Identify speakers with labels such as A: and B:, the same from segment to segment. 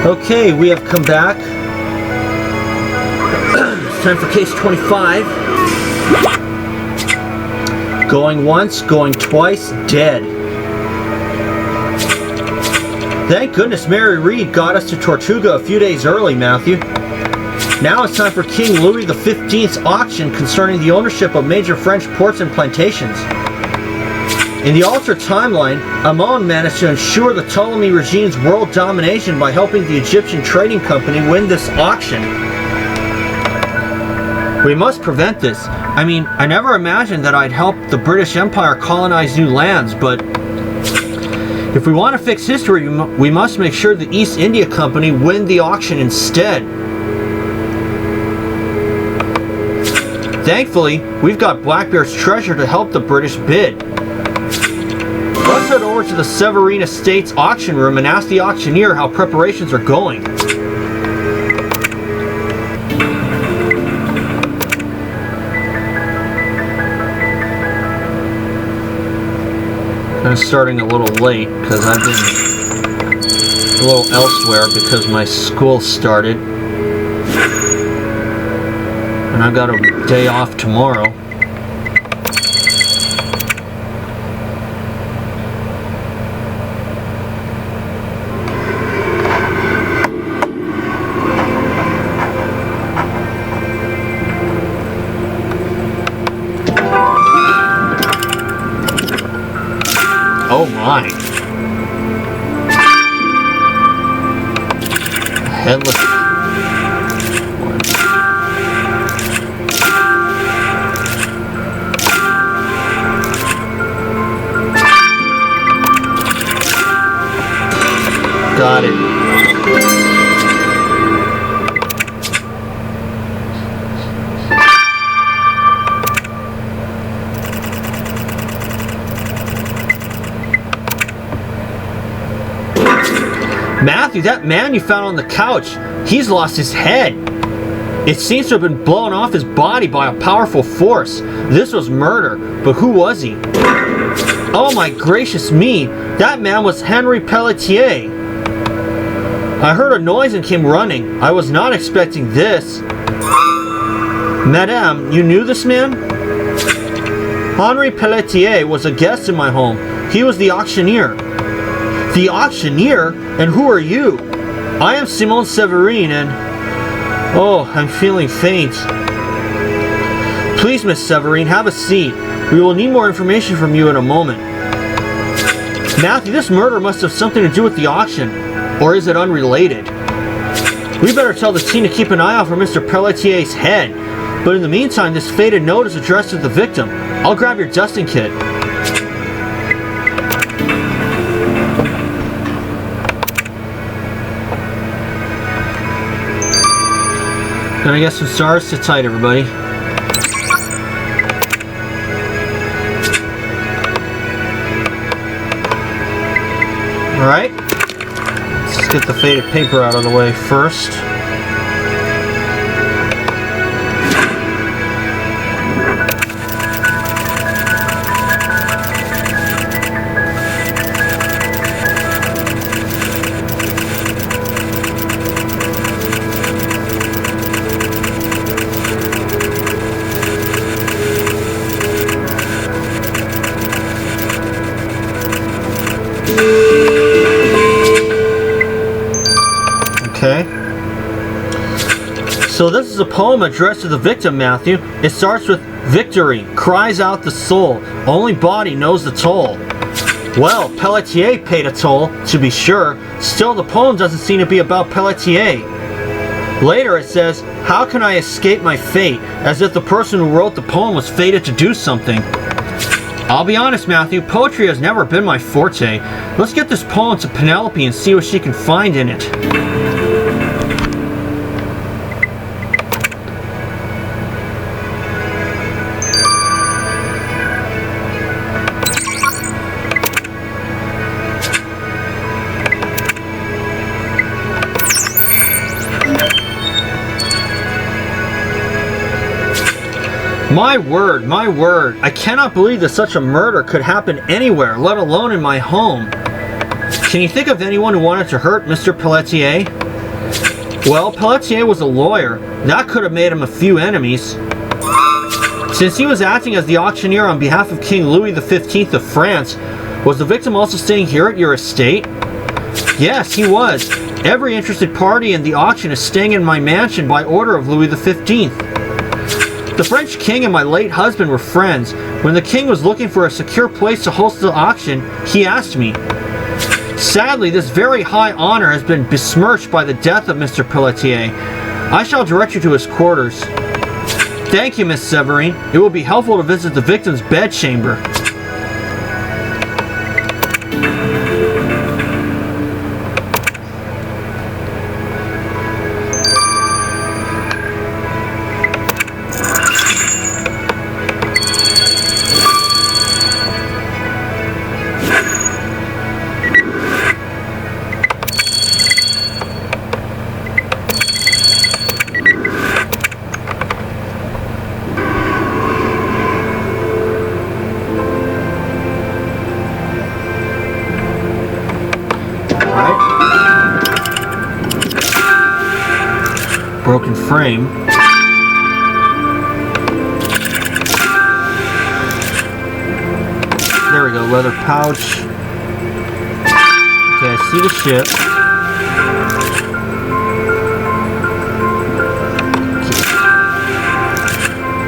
A: Okay, we have come back. It's time for case 25. Going once, going twice, dead. Thank goodness Mary Read got us to Tortuga a few days early, Matthew. Now it's time for King Louis XV's auction concerning the ownership of major French ports and plantations. In the altered timeline, Amon managed to ensure the Ptolemy regime's world domination by helping the Egyptian trading company win this auction. We must prevent this. I mean, I never imagined that I'd help the British Empire colonize new lands, but if we want to fix history, we must make sure the East India Company win the auction instead. Thankfully, we've got Blackbeard's treasure to help the British bid. Let's head over to the Severine Estates auction room and ask the auctioneer how preparations are going. I'm starting a little late because I've been a little elsewhere because my school started. And I've got a day off tomorrow. Oh my. Headless. Got it. Matthew, that man you found on the couch, he's lost his head. It seems to have been blown off his body by a powerful force. This was murder, but who was he? Oh my gracious me, that man was Henry Pelletier. I heard a noise and came running. I was not expecting this. Madame, you knew this man? Henri Pelletier was a guest in my home. He was the auctioneer. The auctioneer? And who are you? I am Simon Severine and... Oh, I'm feeling faint. Please, Miss Severine, have a seat. We will need more information from you in a moment. Matthew, this murder must have something to do with the auction. Or is it unrelated? We better tell the team to keep an eye out for Mr. Pelletier's head. But in the meantime, this faded note is addressed to the victim. I'll grab your dusting kit. Gonna get some stars. Sit tight, everybody. Alright. Let's get the faded paper out of the way first. Okay. So this is a poem addressed to the victim, Matthew. It starts with, "Victory cries out the soul. Only body knows the toll." Well, Pelletier paid a toll, to be sure. Still, the poem doesn't seem to be about Pelletier. Later it says, "How can I escape my fate?" As if the person who wrote the poem was fated to do something. I'll be honest, Matthew, poetry has never been my forte. Let's get this poem to Penelope and see what she can find in it. My word, I cannot believe that such a murder could happen anywhere, let alone in my home. Can you think of anyone who wanted to hurt Mr. Pelletier? Well, Pelletier was a lawyer. That could have made him a few enemies. Since he was acting as the auctioneer on behalf of King Louis XV of France, was the victim also staying here at your estate? Yes, he was. Every interested party in the auction is staying in my mansion by order of Louis XV. The French king and my late husband were friends. When the king was looking for a secure place to host the auction, he asked me. Sadly, this very high honor has been besmirched by the death of Mr. Pelletier. I shall direct you to his quarters. Thank you, Miss Severine. It will be helpful to visit the victim's bedchamber. Broken frame. There we go, leather pouch. Okay, I see the ship.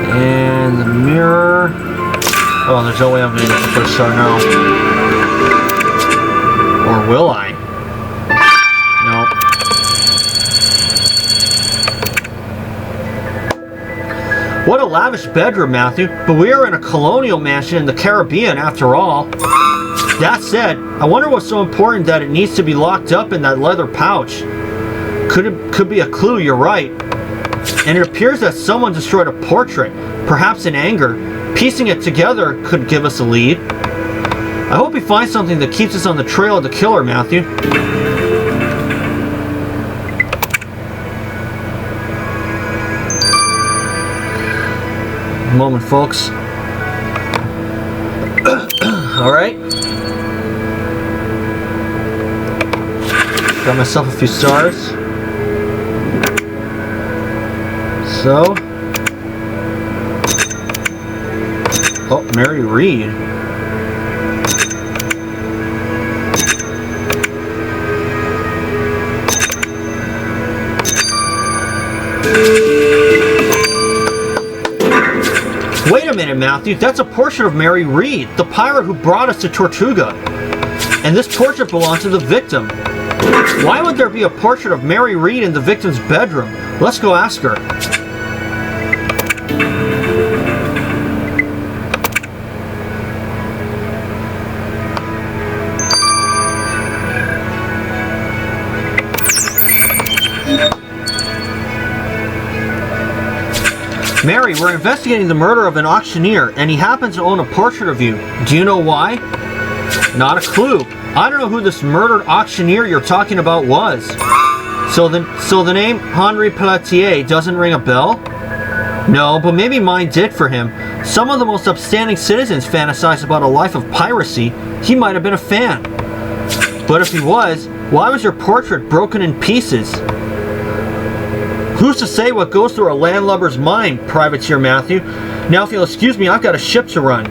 A: Okay. And the mirror. Oh, there's no way I'm gonna get the first star now. Or will I? What a lavish bedroom, Matthew, but we are in a colonial mansion in the Caribbean after all. That said, I wonder what's so important that it needs to be locked up in that leather pouch. Could be a clue, you're right. And it appears that someone destroyed a portrait, perhaps in anger. Piecing it together could give us a lead. I hope we find something that keeps us on the trail of the killer, Matthew. Moment, folks. All right. Got myself a few stars. So. Oh, Mary Read. Wait a minute, Matthew. That's a portrait of Mary Read, the pirate who brought us to Tortuga. And this portrait belonged to the victim. Why would there be a portrait of Mary Read in the victim's bedroom? Let's go ask her. Mary, we're investigating the murder of an auctioneer, and he happens to own a portrait of you. Do you know why? Not a clue. I don't know who this murdered auctioneer you're talking about was. So the name Henri Pelletier doesn't ring a bell? No, but maybe mine did for him. Some of the most upstanding citizens fantasize about a life of piracy. He might have been a fan. But if he was, why was your portrait broken in pieces? Who's to say what goes through a landlubber's mind, Privateer Matthew? Now, if you'll excuse me, I've got a ship to run.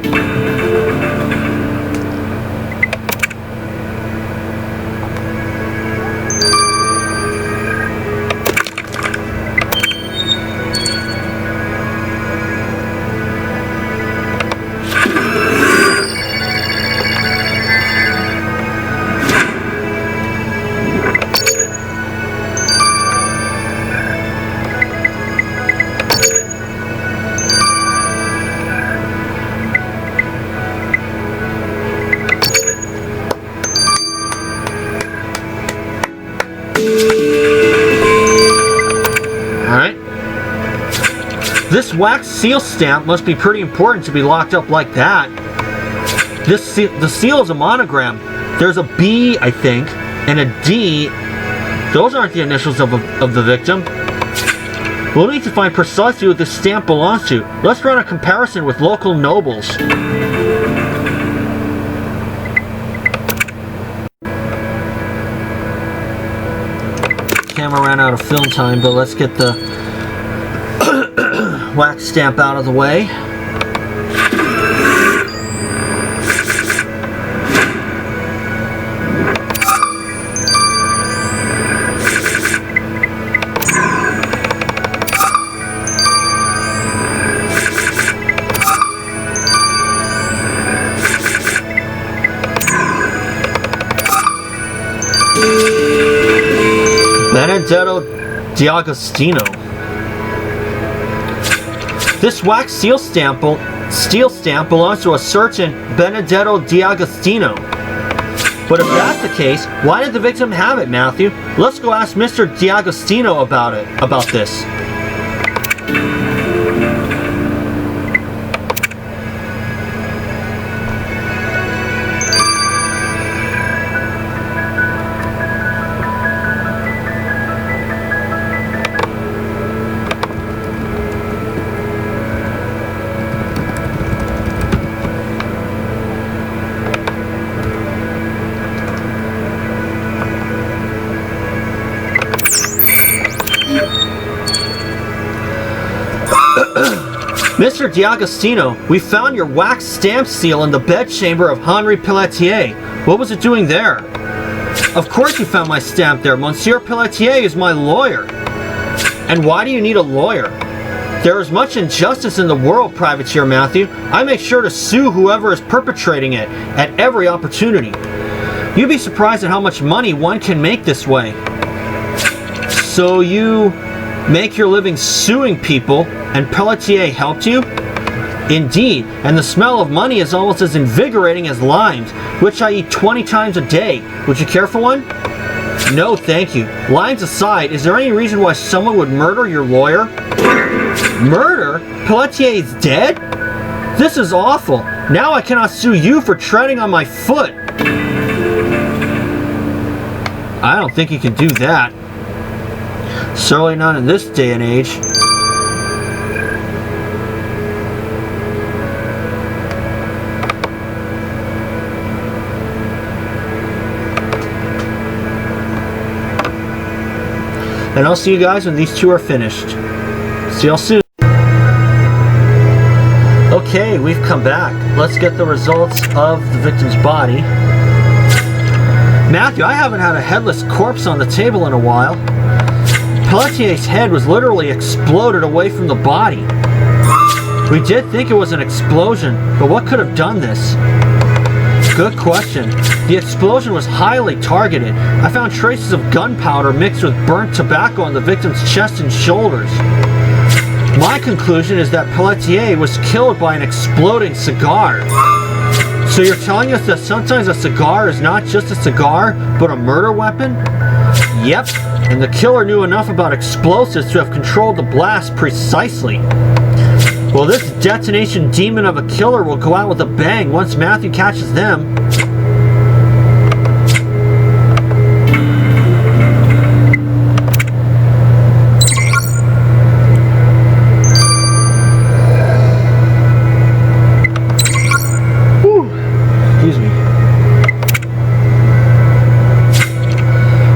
A: This wax seal stamp must be pretty important to be locked up like that. The seal is a monogram. There's a B, I think, and a D. Those aren't the initials of the victim. We'll need to find precisely what this stamp belongs to. Let's run a comparison with local nobles. camera ran out of film time, but let's get the wax stamp out of the way. Benedetto D'Agostino. This wax steel stamp belongs to a certain Benedetto D'Agostino. But if that's the case, why did the victim have it, Matthew? Let's go ask Mr. D'Agostino about this. Mr. D'Agostino, we found your wax stamp seal in the bedchamber of Henri Pelletier. What was it doing there? Of course you found my stamp there. Monsieur Pelletier is my lawyer. And why do you need a lawyer? There is much injustice in the world, Privateer Matthew. I make sure to sue whoever is perpetrating it at every opportunity. You'd be surprised at how much money one can make this way. So you make your living suing people, and Pelletier helped you? Indeed, and the smell of money is almost as invigorating as limes, which I eat 20 times a day. Would you care for one? No, thank you. Limes aside, is there any reason why someone would murder your lawyer? Murder? Pelletier is dead? This is awful. Now I cannot sue you for treading on my foot. I don't think you can do that. Certainly not in this day and age. And I'll see you guys when these two are finished. See y'all soon. Okay, we've come back. Let's get the results of the victim's body. Matthew, I haven't had a headless corpse on the table in a while. Pelletier's head was literally exploded away from the body. We did think it was an explosion, but what could have done this? Good question. The explosion was highly targeted. I found traces of gunpowder mixed with burnt tobacco on the victim's chest and shoulders. My conclusion is that Pelletier was killed by an exploding cigar. So you're telling us that sometimes a cigar is not just a cigar, but a murder weapon? Yep, and the killer knew enough about explosives to have controlled the blast precisely. Well, this detonation demon of a killer will go out with a bang once Matthew catches them. Whew. Excuse me.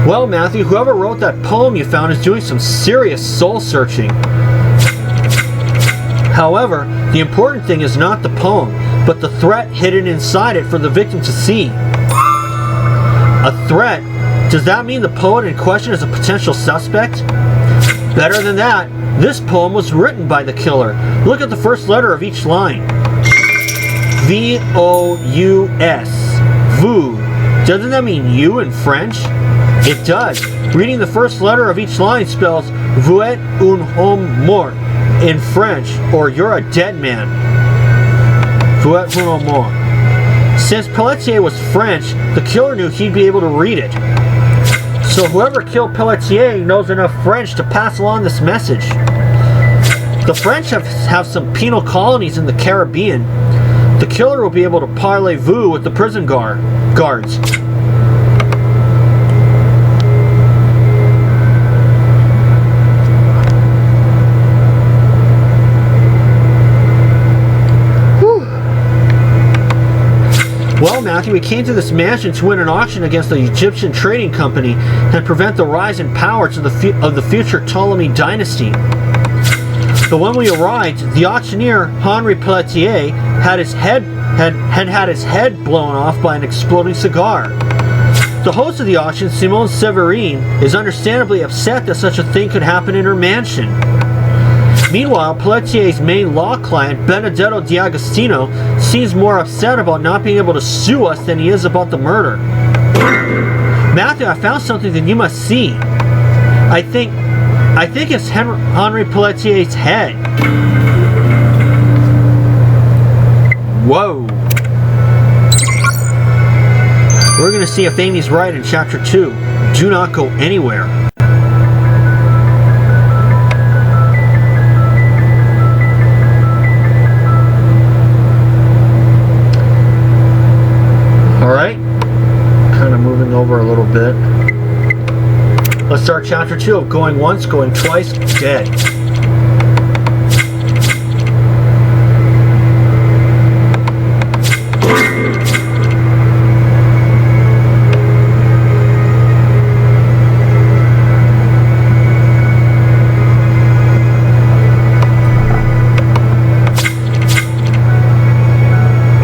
A: Well, Matthew, whoever wrote that poem you found is doing some serious soul searching. However, the important thing is not the poem, but the threat hidden inside it for the victim to see. A threat? Does that mean the poet in question is a potential suspect? Better than that, this poem was written by the killer. Look at the first letter of each line. V-O-U-S. Vous. Doesn't that mean you in French? It does. Reading the first letter of each line spells Vous êtes un homme mort in French, or you're a dead man. Vous êtes un homme mort. Since Pelletier was French, the killer knew he'd be able to read it. So whoever killed Pelletier knows enough French to pass along this message. The French have some penal colonies in the Caribbean. The killer will be able to parlez-vous with the prison guards. Well, Matthew, we came to this mansion to win an auction against the Egyptian trading company and prevent the rise in power of the future Ptolemy dynasty. But when we arrived, the auctioneer, Henri Pelletier, had his head blown off by an exploding cigar. The host of the auction, Simone Severine, is understandably upset that such a thing could happen in her mansion. Meanwhile, Pelletier's main law client, Benedetto D'Agostino, seems more upset about not being able to sue us than he is about the murder. Matthew, I found something that you must see. I think it's Henri Pelletier's head. Whoa. We're going to see if Amy's right in Chapter 2. Do not go anywhere. Alright. Kind of moving over a little bit. Let's start Chapter 2 of Going Once, Going Twice, Dead.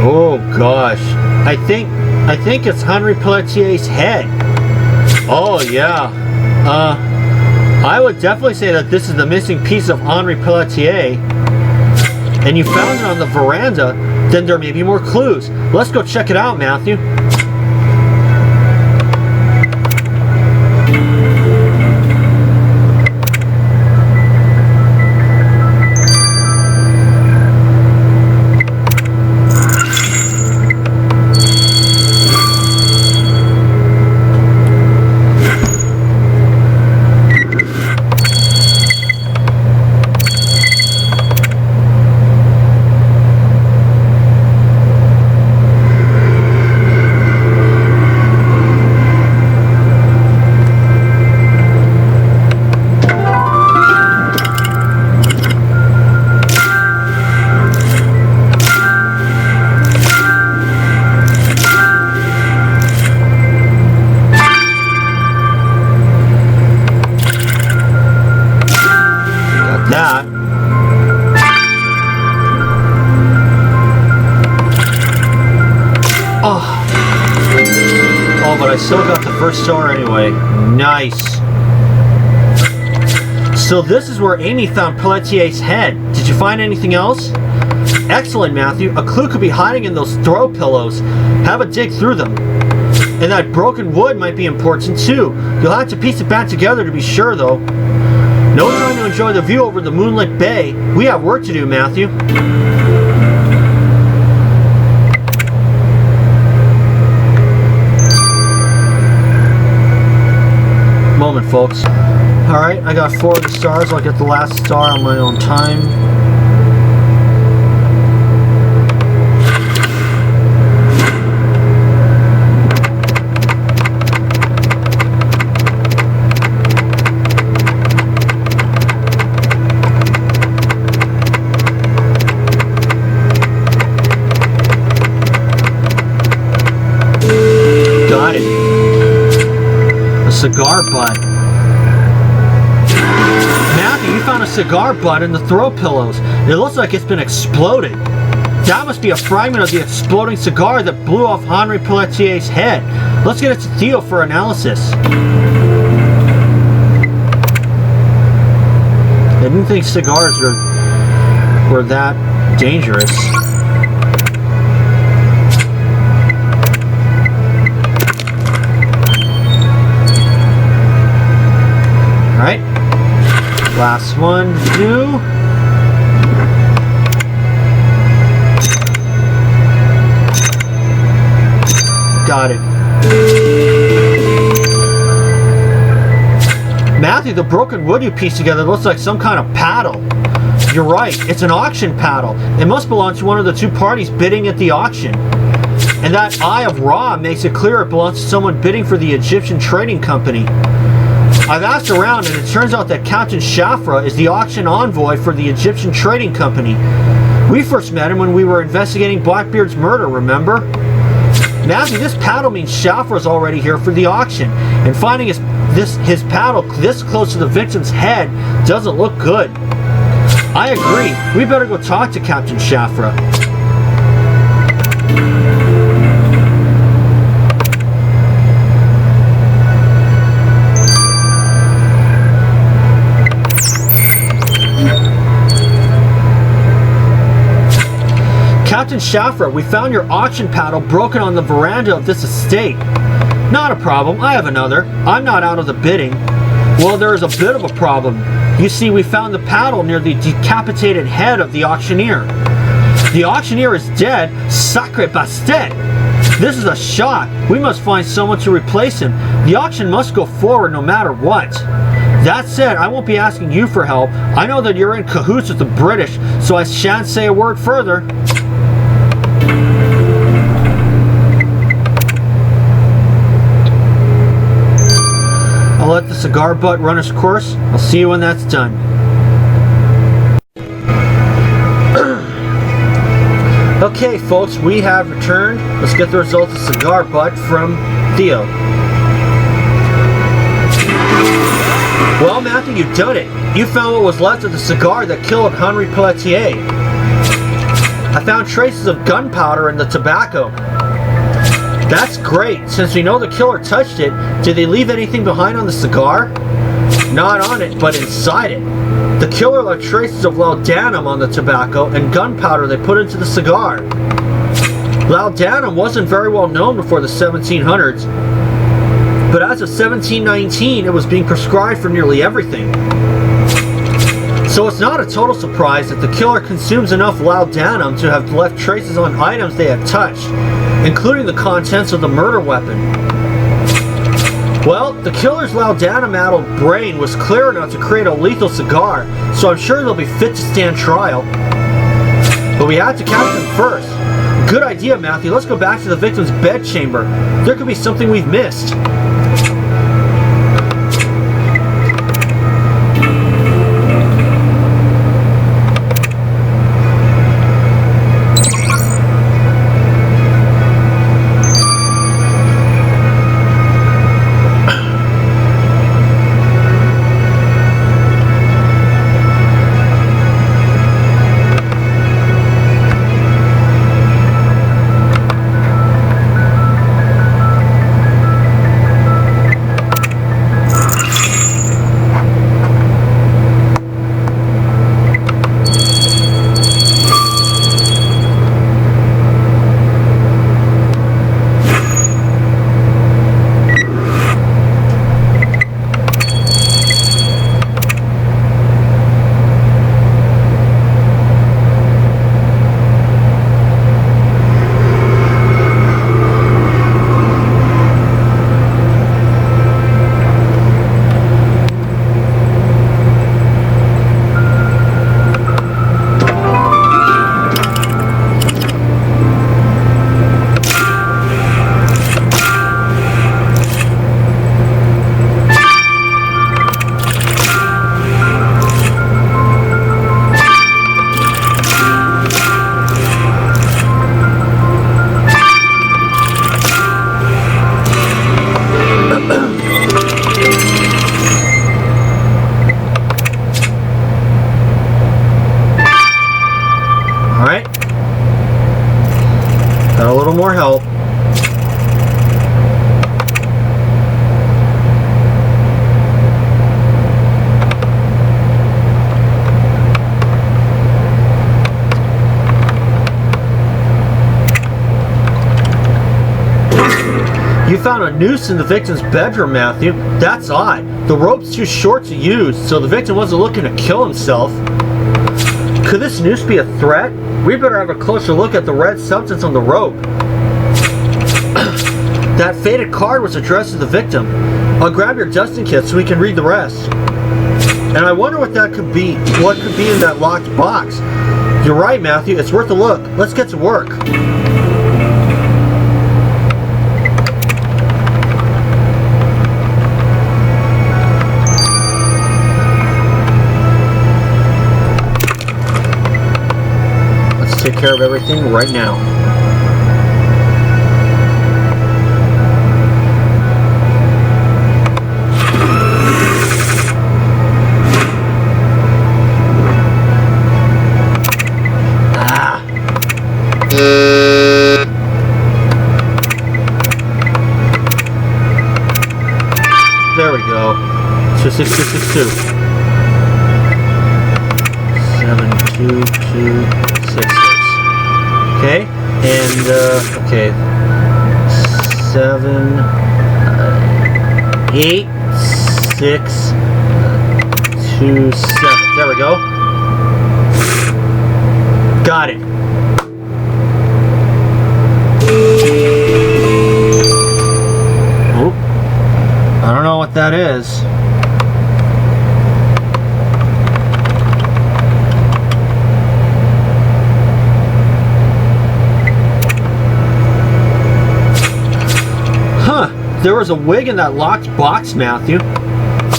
A: Oh gosh. I think it's Henri Pelletier's head. Oh yeah. I would definitely say that this is the missing piece of Henri Pelletier. And you found it on the veranda, then there may be more clues. Let's go check it out, Matthew. I still got the first star anyway. Nice. So this is where Amy found Pelletier's head. Did you find anything else? Excellent, Matthew. A clue could be hiding in those throw pillows. Have a dig through them. And that broken wood might be important too. You'll have to piece it back together to be sure though. No time to enjoy the view over the moonlit bay. We have work to do, Matthew. Moment, folks. Alright, I got 4 of the stars. I'll get the last star on my own time. Got it. A cigar butt. Matthew, you found a cigar butt in the throw pillows. It looks like it's been exploded. That must be a fragment of the exploding cigar that blew off Henri Pelletier's head. Let's get it to Theo for analysis. I didn't think cigars were that dangerous. Alright. Last one to do. Got it. Matthew, the broken wood you pieced together looks like some kind of paddle. You're right, it's an auction paddle. It must belong to one of the 2 parties bidding at the auction. And that Eye of Ra makes it clear it belongs to someone bidding for the Egyptian trading company. I've asked around and it turns out that Captain Shafra is the auction envoy for the Egyptian trading company. We first met him when we were investigating Blackbeard's murder, remember? Matthew, this paddle means Shafra's already here for the auction, and finding his paddle this close to the victim's head doesn't look good. I agree. We better go talk to Captain Shafra. Captain Shafra, we found your auction paddle broken on the veranda of this estate. Not a problem, I have another. I'm not out of the bidding. Well, there is a bit of a problem. You see, we found the paddle near the decapitated head of the auctioneer. The auctioneer is dead, sacre bastet! This is a shock. We must find someone to replace him. The auction must go forward no matter what. That said, I won't be asking you for help. I know that you're in cahoots with the British, so I shan't say a word further. I'll let the cigar butt run its course. I'll see you when that's done. Okay, folks, we have returned. Let's get the results of cigar butt from Theo. Well, Matthew, you've done it. You found what was left of the cigar that killed Henri Pelletier. I found traces of gunpowder in the tobacco. That's great. Since we know the killer touched it, did they leave anything behind on the cigar? Not on it, but inside it. The killer left traces of laudanum on the tobacco and gunpowder they put into the cigar. Laudanum wasn't very well known before the 1700s, but as of 1719 it was being prescribed for nearly everything. So it's not a total surprise that the killer consumes enough laudanum to have left traces on items they had touched, including the contents of the murder weapon. Well, the killer's laudanum-addled brain was clear enough to create a lethal cigar, so I'm sure they'll be fit to stand trial. But we had to catch them first. Good idea, Matthew. Let's go back to the victim's bedchamber. There could be something we've missed. More help. You found a noose in the victim's bedroom, Matthew. That's odd. The rope's too short to use, so the victim wasn't looking to kill himself. Could this noose be a threat? We better have a closer look at the red substance on the rope. That faded card was addressed to the victim. I'll grab your dusting kit so we can read the rest. And I wonder what that could be. What could be in that locked box? You're right, Matthew. It's worth a look. Let's get to work. Let's take care of everything right now. 66262. 72266. Okay, and okay. 7 8 6 2 7. There we go. Got it. Oh, I don't know what that is. There was a wig in that locked box, Matthew.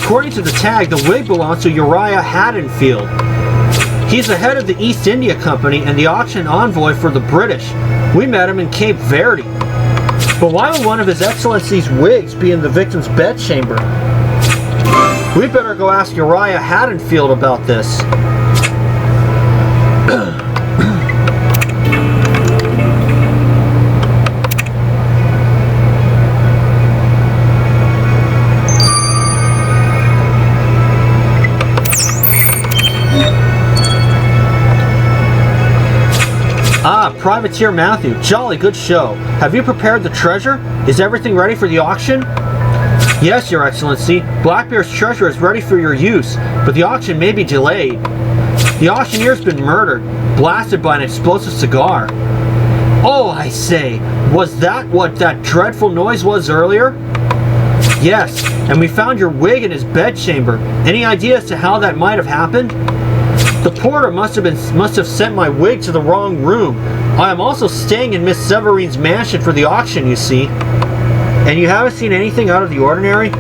A: According to the tag, the wig belongs to Uriah Haddonfield. He's the head of the East India Company and the auction envoy for the British. We met him in Cape Verde. But why would one of His Excellency's wigs be in the victim's bedchamber? We better go ask Uriah Haddonfield about this. Privateer Matthew, jolly good show. Have you prepared the treasure? Is everything ready for the auction? Yes, Your Excellency. Blackbeard's treasure is ready for your use, but the auction may be delayed. The auctioneer's been murdered, blasted by an explosive cigar. Oh, I say, was that what that dreadful noise was earlier? Yes, and we found your wig in his bedchamber. Any idea as to how that might have happened? The porter must have sent my wig to the wrong room. I am also staying in Miss Severine's mansion for the auction, you see. And you haven't seen anything out of the ordinary?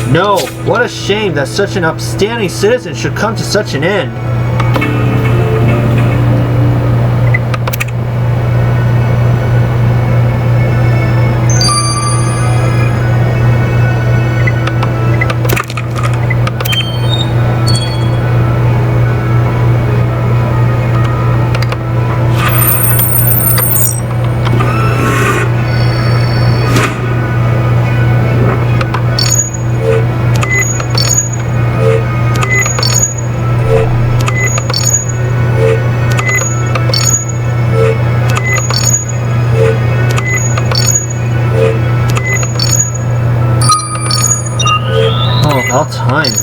A: No, what a shame that such an upstanding citizen should come to such an end. About time.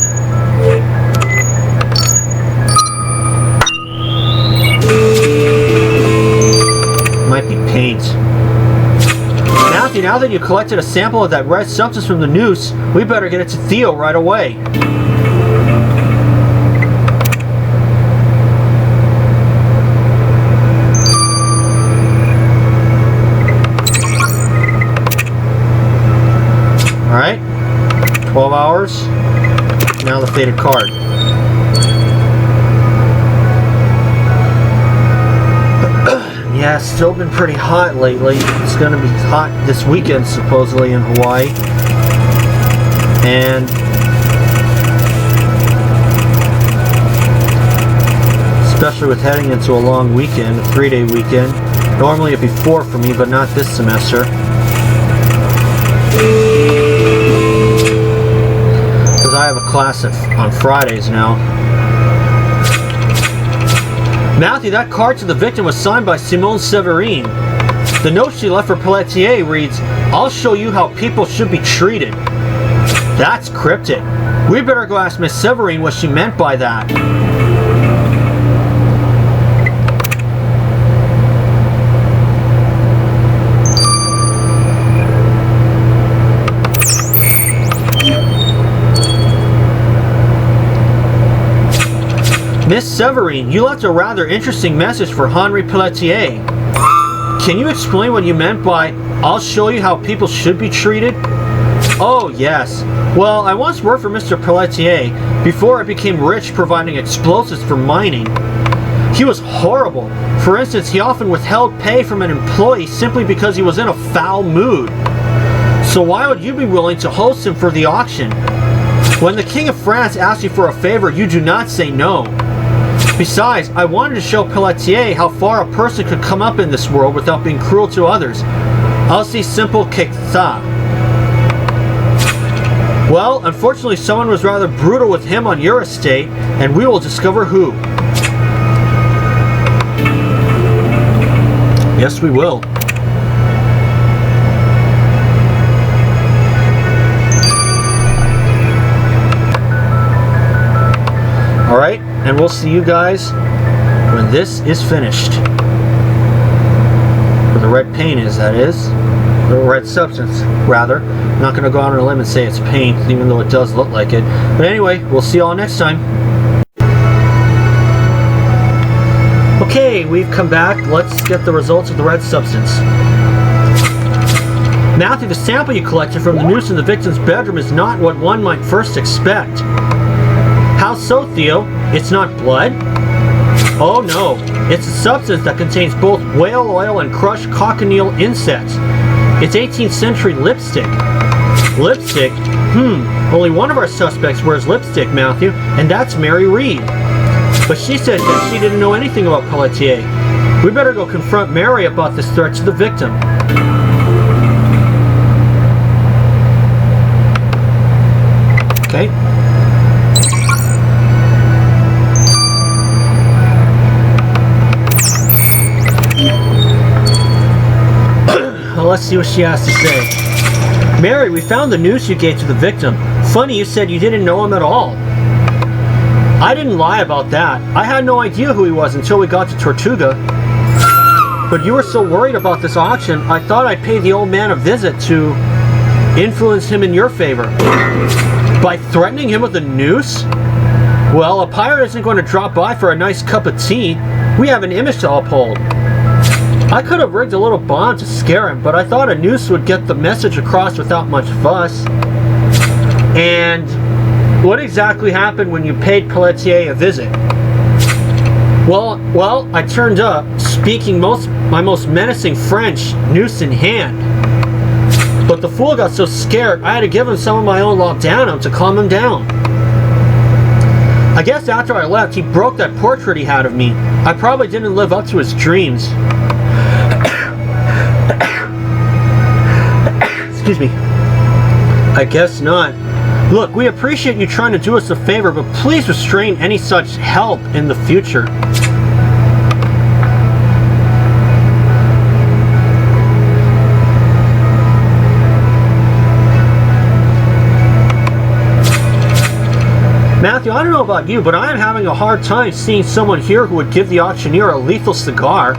A: Might be paint. Matthew, now that you collected a sample of that red substance from the noose, we better get it to Theo right away. Alright. 12 hours. Now the faded card. Yeah, it's still been pretty hot lately. It's going to be hot this weekend, supposedly, in Hawaii. And especially with heading into a long weekend, a 3-day weekend. Normally it'd be 4 for me, but not this semester. I have a class on Fridays now. Matthew, that card to the victim was signed by Simone Severine. The note she left for Pelletier reads, "I'll show you how people should be treated." That's cryptic. We better go ask Miss Severine what she meant by that. Miss Severine, you left a rather interesting message for Henri Pelletier. Can you explain what you meant by, "I'll show you how people should be treated"? Oh, yes. Well, I once worked for Mr. Pelletier before I became rich providing explosives for mining. He was horrible. For instance, he often withheld pay from an employee simply because he was in a foul mood. So why would you be willing to host him for the auction? When the King of France asks you for a favor, you do not say no. Besides, I wanted to show Pelletier how far a person could come up in this world without being cruel to others. Aussi simple que ça. Well, unfortunately, someone was rather brutal with him on your estate, and we will discover who. Yes, we will. Alright, and we'll see you guys when this is finished. Where the red paint is, that is. The red substance, rather. I'm not going to go out on a limb and say it's paint, even though it does look like it. But anyway, we'll see you all next time. Okay, we've come back. Let's get the results of the red substance. Matthew, the sample you collected from the noose in the victim's bedroom is not what one might first expect. How so, Theo? It's not blood? Oh no, it's a substance that contains both whale oil and crushed cochineal insects. It's 18th century lipstick. Lipstick? Only one of our suspects wears lipstick, Matthew, and that's Mary Reed. But she said that she didn't know anything about Pelletier. We better go confront Mary about this threat to the victim. Okay. Well, let's see what she has to say. Mary, we found the noose you gave to the victim. Funny you said you didn't know him at all. I didn't lie about that. I had no idea who he was until we got to Tortuga. But you were so worried about this auction, I thought I'd pay the old man a visit to influence him in your favor. By threatening him with a noose? Well, a pirate isn't going to drop by for a nice cup of tea. We have an image to uphold. I could have rigged a little bomb to scare him, but I thought a noose would get the message across without much fuss. And what exactly happened when you paid Pelletier a visit? Well, I turned up, speaking my most menacing French, noose in hand. But the fool got so scared, I had to give him some of my own laudanum to calm him down. I guess after I left, he broke that portrait he had of me. I probably didn't live up to his dreams. Excuse me. I guess not. Look, we appreciate you trying to do us a favor, but please restrain any such help in the future. Matthew, I don't know about you, but I am having a hard time seeing someone here who would give the auctioneer a lethal cigar.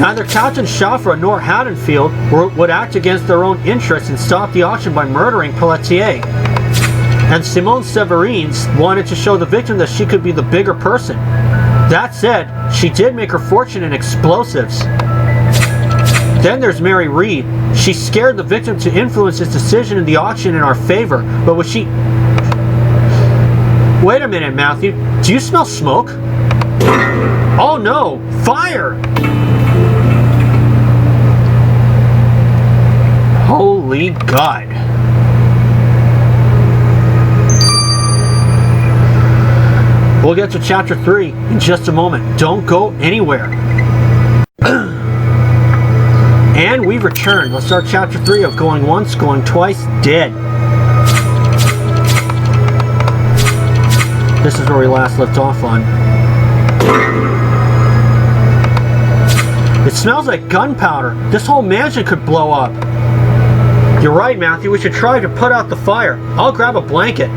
A: Neither Captain Chaffra nor Haddonfield would act against their own interests and stop the auction by murdering Pelletier. And Simone Severines wanted to show the victim that she could be the bigger person. That said, she did make her fortune in explosives. Then there's Mary Reed. She scared the victim to influence his decision in the auction in our favor, but was she... Wait a minute, Matthew. Do you smell smoke? Oh no! Fire! Holy God. We'll get to chapter 3 in just a moment. Don't go anywhere. And we've returned. Let's start chapter 3 of Going Once, Going Twice, Dead. This is where we last left off on. It smells like gunpowder. This whole mansion could blow up. You're right, Matthew. We should try to put out the fire. I'll grab a blanket.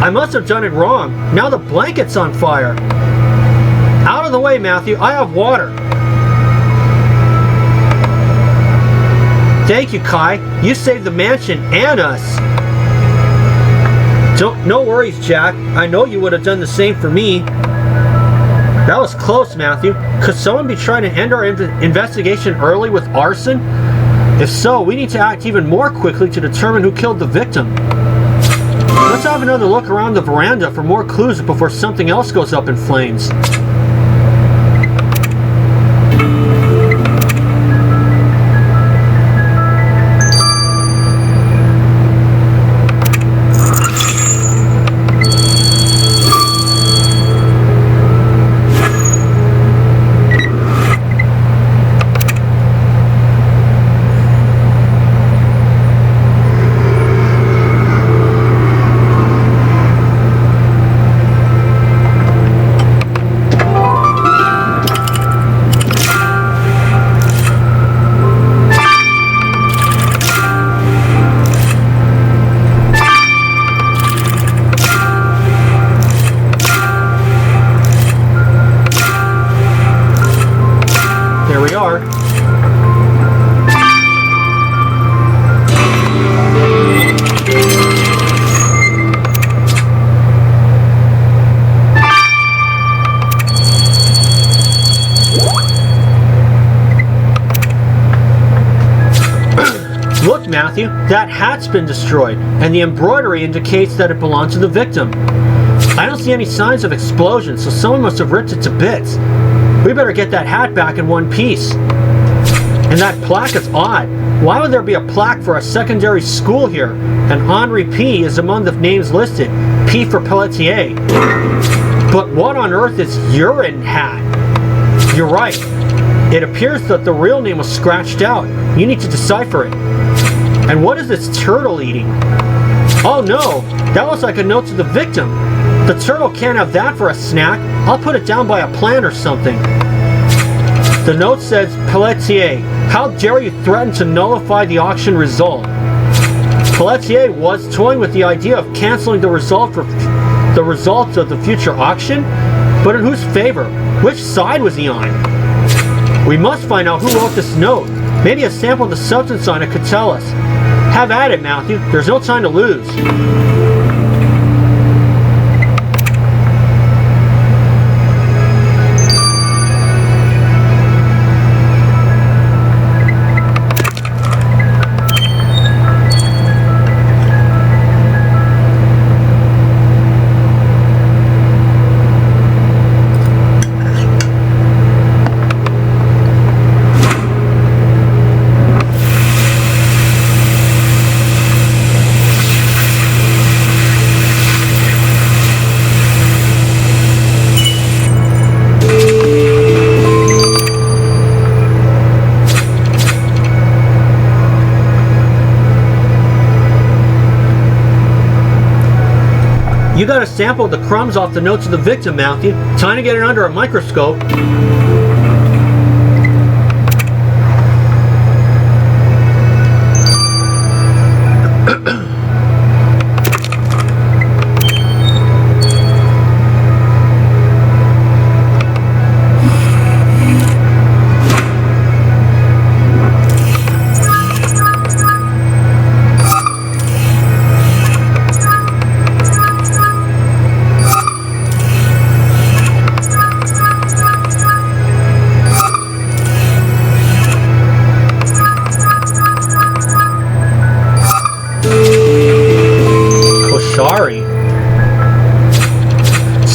A: I must have done it wrong. Now the blanket's on fire. Out of the way, Matthew. I have water. Thank you, Kai. You saved the mansion and us. No worries, Jack. I know you would have done the same for me. That was close, Matthew. Could someone be trying to end our investigation early with arson? If so, we need to act even more quickly to determine who killed the victim. Let's have another look around the veranda for more clues before something else goes up in flames. Matthew, that hat's been destroyed, and the embroidery indicates that it belonged to the victim. I don't see any signs of explosion, so someone must have ripped it to bits. We better get that hat back in one piece. And that plaque is odd. Why would there be a plaque for a secondary school here? And Henri P. is among the names listed. P for Pelletier. But what on earth is urine hat? You're right. It appears that the real name was scratched out. You need to decipher it. And what is this turtle eating? Oh no, that looks like a note to the victim. The turtle can't have that for a snack. I'll put it down by a plant or something. The note says, Pelletier, how dare you threaten to nullify the auction result? Pelletier was toying with the idea of canceling the result of the future auction, but in whose favor? Which side was he on? We must find out who wrote this note. Maybe a sample of the substance on it could tell us. Have at it, Matthew. There's no time to lose. You got a sample of the crumbs off the notes of the victim, Matthew. Time to get it under a microscope.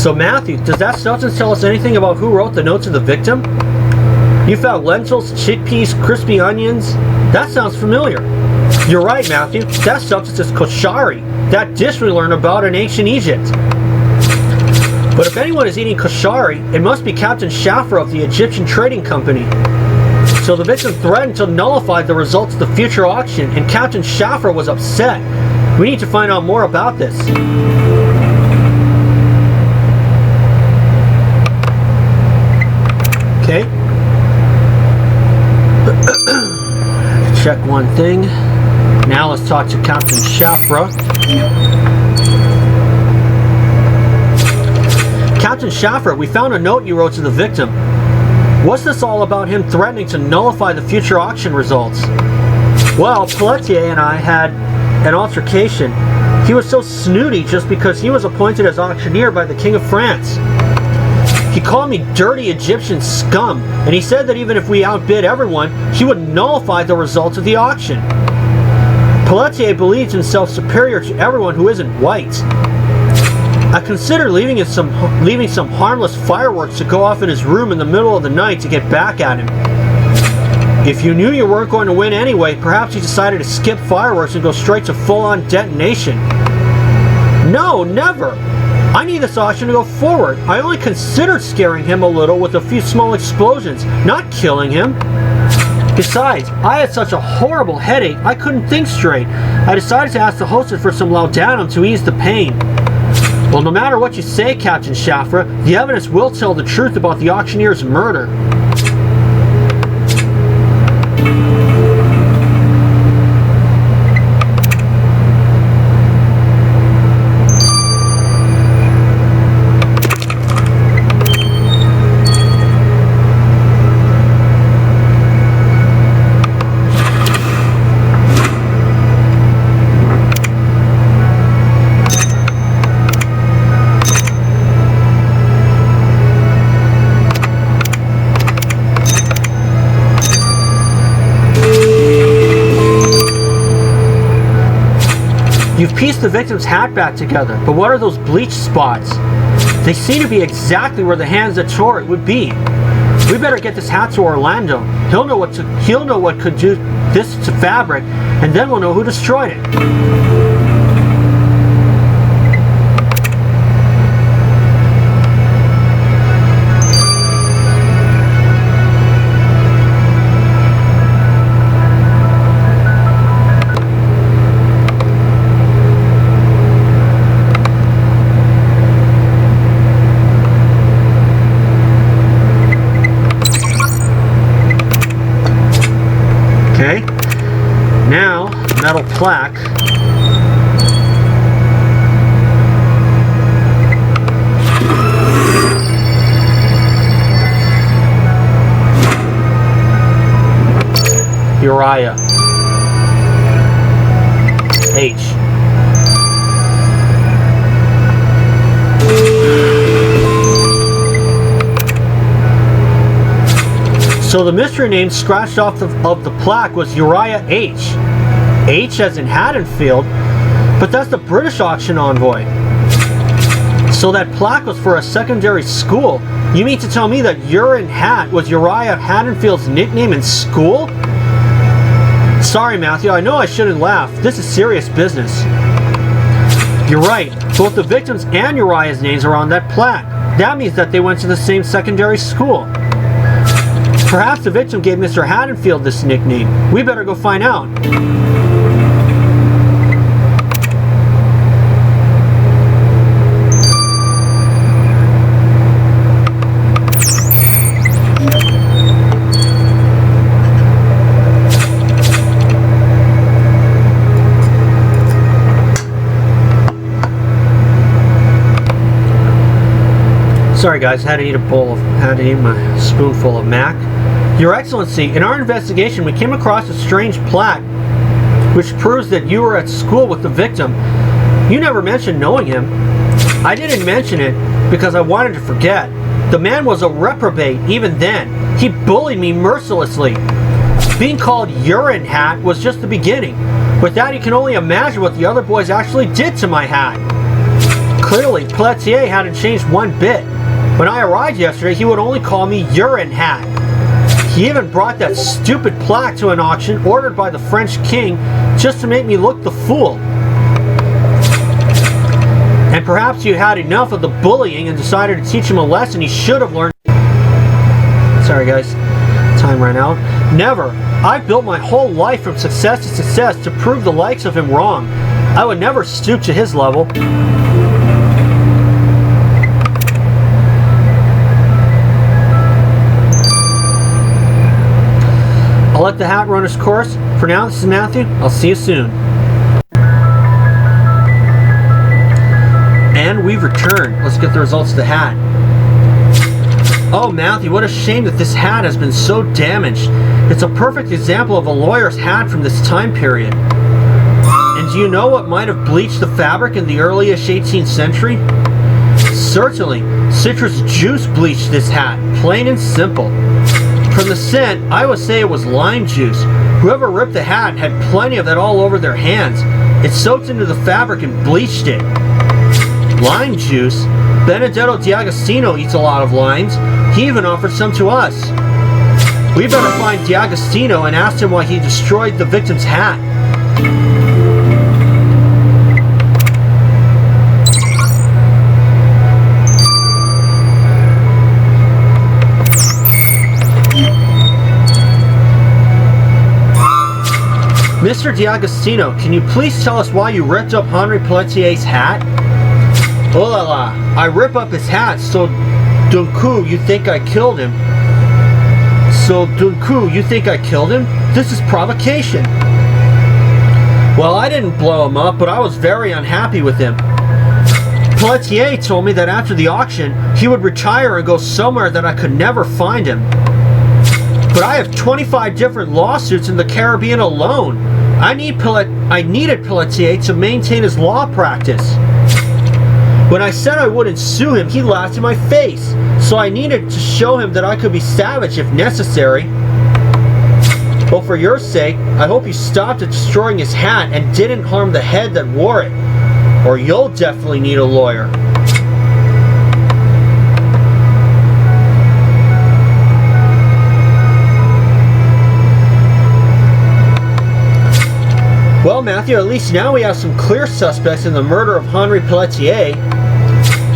A: So Matthew, does that substance tell us anything about who wrote the notes of the victim? You found lentils, chickpeas, crispy onions? That sounds familiar. You're right, Matthew. That substance is koshari, that dish we learned about in ancient Egypt. But if anyone is eating koshari, it must be Captain Shafra of the Egyptian Trading Company. So the victim threatened to nullify the results of the future auction, and Captain Shafra was upset. We need to find out more about this. Okay. Check one thing. Now let's talk to Captain Shafra. Captain Shafra, we found a note you wrote to the victim. What's this all about him threatening to nullify the future auction results? Well, Pelletier and I had an altercation. He was so snooty just because he was appointed as auctioneer by the King of France. He called me dirty Egyptian scum, and he said that even if we outbid everyone, he would nullify the results of the auction. Pelletier believes himself superior to everyone who isn't white. I considered leaving some harmless fireworks to go off in his room in the middle of the night to get back at him. If you knew you weren't going to win anyway, perhaps you decided to skip fireworks and go straight to full-on detonation. No, never! I need this auction to go forward. I only considered scaring him a little with a few small explosions, not killing him. Besides, I had such a horrible headache, I couldn't think straight. I decided to ask the hostess for some laudanum to ease the pain. Well, no matter what you say, Captain Shafra, the evidence will tell the truth about the auctioneer's murder. pieced the victim's hat back together, but what are those bleach spots? They seem to be exactly where the hands that tore it would be. We better get this hat to Orlando. He'll know what could do this to fabric, and then we'll know who destroyed it. Okay, now metal plaque. Uriah H. So the mystery name scratched off of the plaque was Uriah H. H as in Haddonfield, but that's the British auction envoy. So that plaque was for a secondary school. You mean to tell me that Uriah Hat was Uriah Haddonfield's nickname in school? Sorry, Matthew, I know I shouldn't laugh. This is serious business. You're right. Both the victims and Uriah's names are on that plaque. That means that they went to the same secondary school. Perhaps the victim gave Mr. Haddonfield this nickname. We better go find out. Sorry guys, had to eat my spoonful of mac. Your Excellency, in our investigation we came across a strange plaque which proves that you were at school with the victim. You never mentioned knowing him. I didn't mention it because I wanted to forget. The man was a reprobate even then. He bullied me mercilessly. Being called Urine Hat was just the beginning. With that you can only imagine what the other boys actually did to my hat. Clearly, Pelletier hadn't changed one bit. When I arrived yesterday, he would only call me Urine Hat. He even brought that stupid plaque to an auction ordered by the French king just to make me look the fool. And perhaps you had enough of the bullying and decided to teach him a lesson he should have learned. Sorry guys, time ran out. Never. I've built my whole life from success to success to prove the likes of him wrong. I would never stoop to his level. I'll let the hat run its course. For now, this is Matthew. I'll see you soon. And we've returned. Let's get the results of the hat. Oh, Matthew, what a shame that this hat has been so damaged. It's a perfect example of a lawyer's hat from this time period. And do you know what might have bleached the fabric in the early-ish 18th century? Certainly, citrus juice bleached this hat, plain and simple. From the scent, I would say it was lime juice. Whoever ripped the hat had plenty of that all over their hands. It soaked into the fabric and bleached it. Lime juice? Benedetto D'Agostino eats a lot of limes. He even offered some to us. We better find D'Agostino and ask him why he destroyed the victim's hat. Mr. D'Agostino, can you please tell us why you ripped up Henri Pelletier's hat? Oh la la, I rip up his hat so d'un coup you think I killed him. So d'un coup you think I killed him? This is provocation. Well, I didn't blow him up, but I was very unhappy with him. Pelletier told me that after the auction, he would retire and go somewhere that I could never find him. But I have 25 different lawsuits in the Caribbean alone. I needed Pelletier to maintain his law practice. When I said I wouldn't sue him, he laughed in my face. So I needed to show him that I could be savage if necessary. Well, for your sake, I hope you stopped at destroying his hat and didn't harm the head that wore it. Or you'll definitely need a lawyer. Well, Matthew, at least now we have some clear suspects in the murder of Henri Pelletier.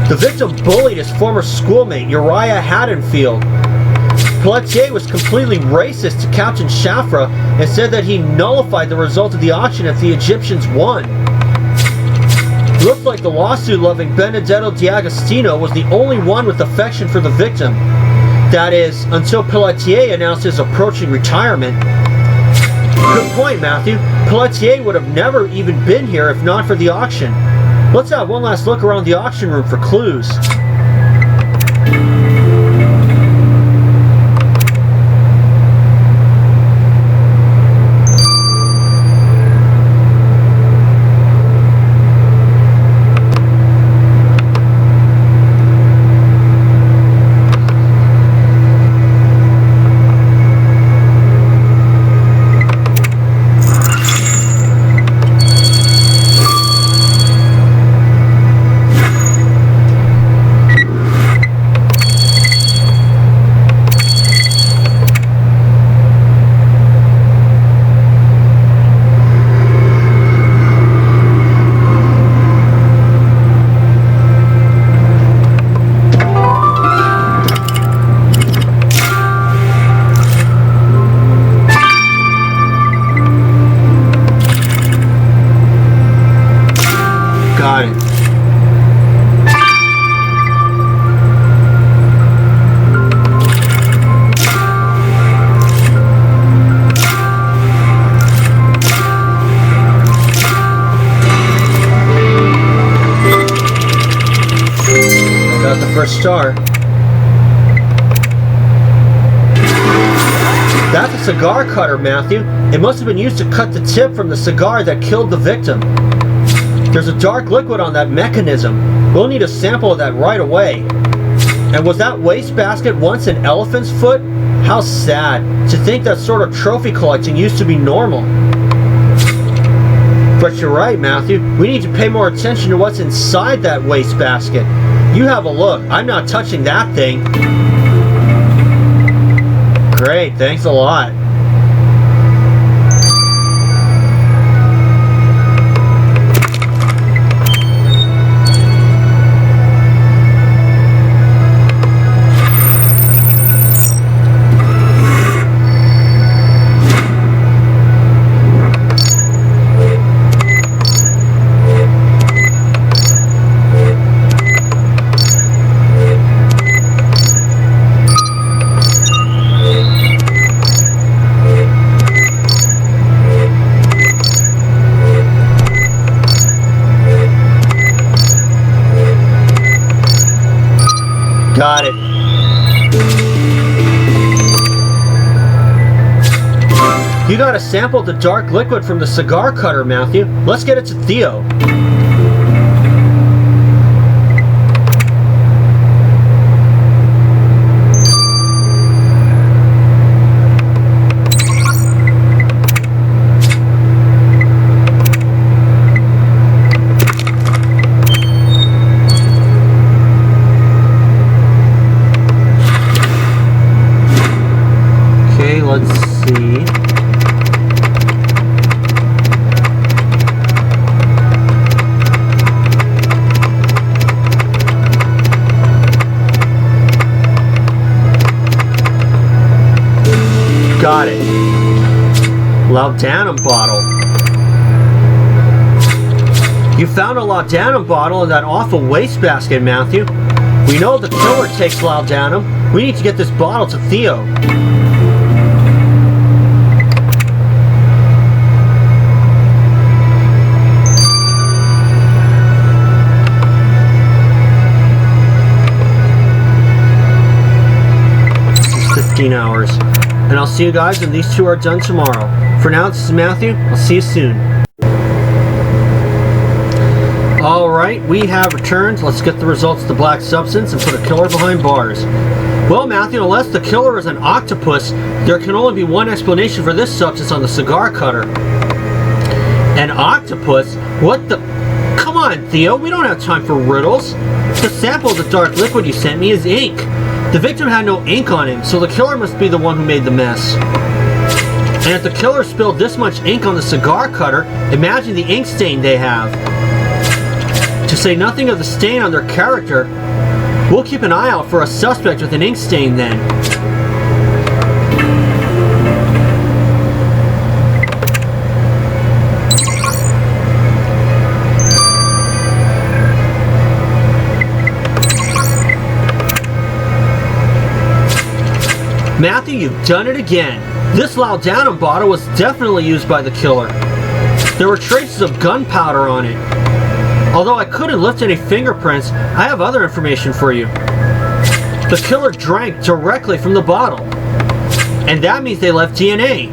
A: The victim bullied his former schoolmate, Uriah Haddonfield. Pelletier was completely racist to Captain Shafra and said that he nullified the result of the auction if the Egyptians won. It looked like the lawsuit-loving Benedetto D'Agostino was the only one with affection for the victim. That is, until Pelletier announced his approaching retirement. Good point, Matthew. Pelletier would have never even been here if not for the auction. Let's have one last look around the auction room for clues. Star. That's a cigar cutter, Matthew. It must have been used to cut the tip from the cigar that killed the victim. There's a dark liquid on that mechanism. We'll need a sample of that right away. And was that wastebasket once an elephant's foot? How sad to think that sort of trophy collecting used to be normal. But you're right, Matthew. We need to pay more attention to what's inside that wastebasket. You have a look. I'm not touching that thing. Great, thanks a lot. Got it. You got a sample of the dark liquid from the cigar cutter, Matthew. Let's get it to Theo. Let's see. Got it. Laudanum bottle. You found a laudanum bottle in that awful wastebasket, Matthew. We know the killer takes laudanum. We need to get this bottle to Theo. Hours. And I'll see you guys when these two are done tomorrow. For now, this is Matthew. I'll see you soon. Alright. Alright, we have returned. Let's get the results of the black substance and put a killer behind bars. Well, Matthew, unless the killer is an octopus, there can only be one explanation for this substance on the cigar cutter. An octopus? What the... Come on, Theo, we don't have time for riddles. The sample of the dark liquid you sent me is ink. The victim had no ink on him, so the killer must be the one who made the mess. And if the killer spilled this much ink on the cigar cutter, imagine the ink stain they have. To say nothing of the stain on their character, we'll keep an eye out for a suspect with an ink stain then. Matthew, you've done it again. This laudanum bottle was definitely used by the killer. There were traces of gunpowder on it. Although I couldn't lift any fingerprints, I have other information for you. The killer drank directly from the bottle. And that means they left DNA.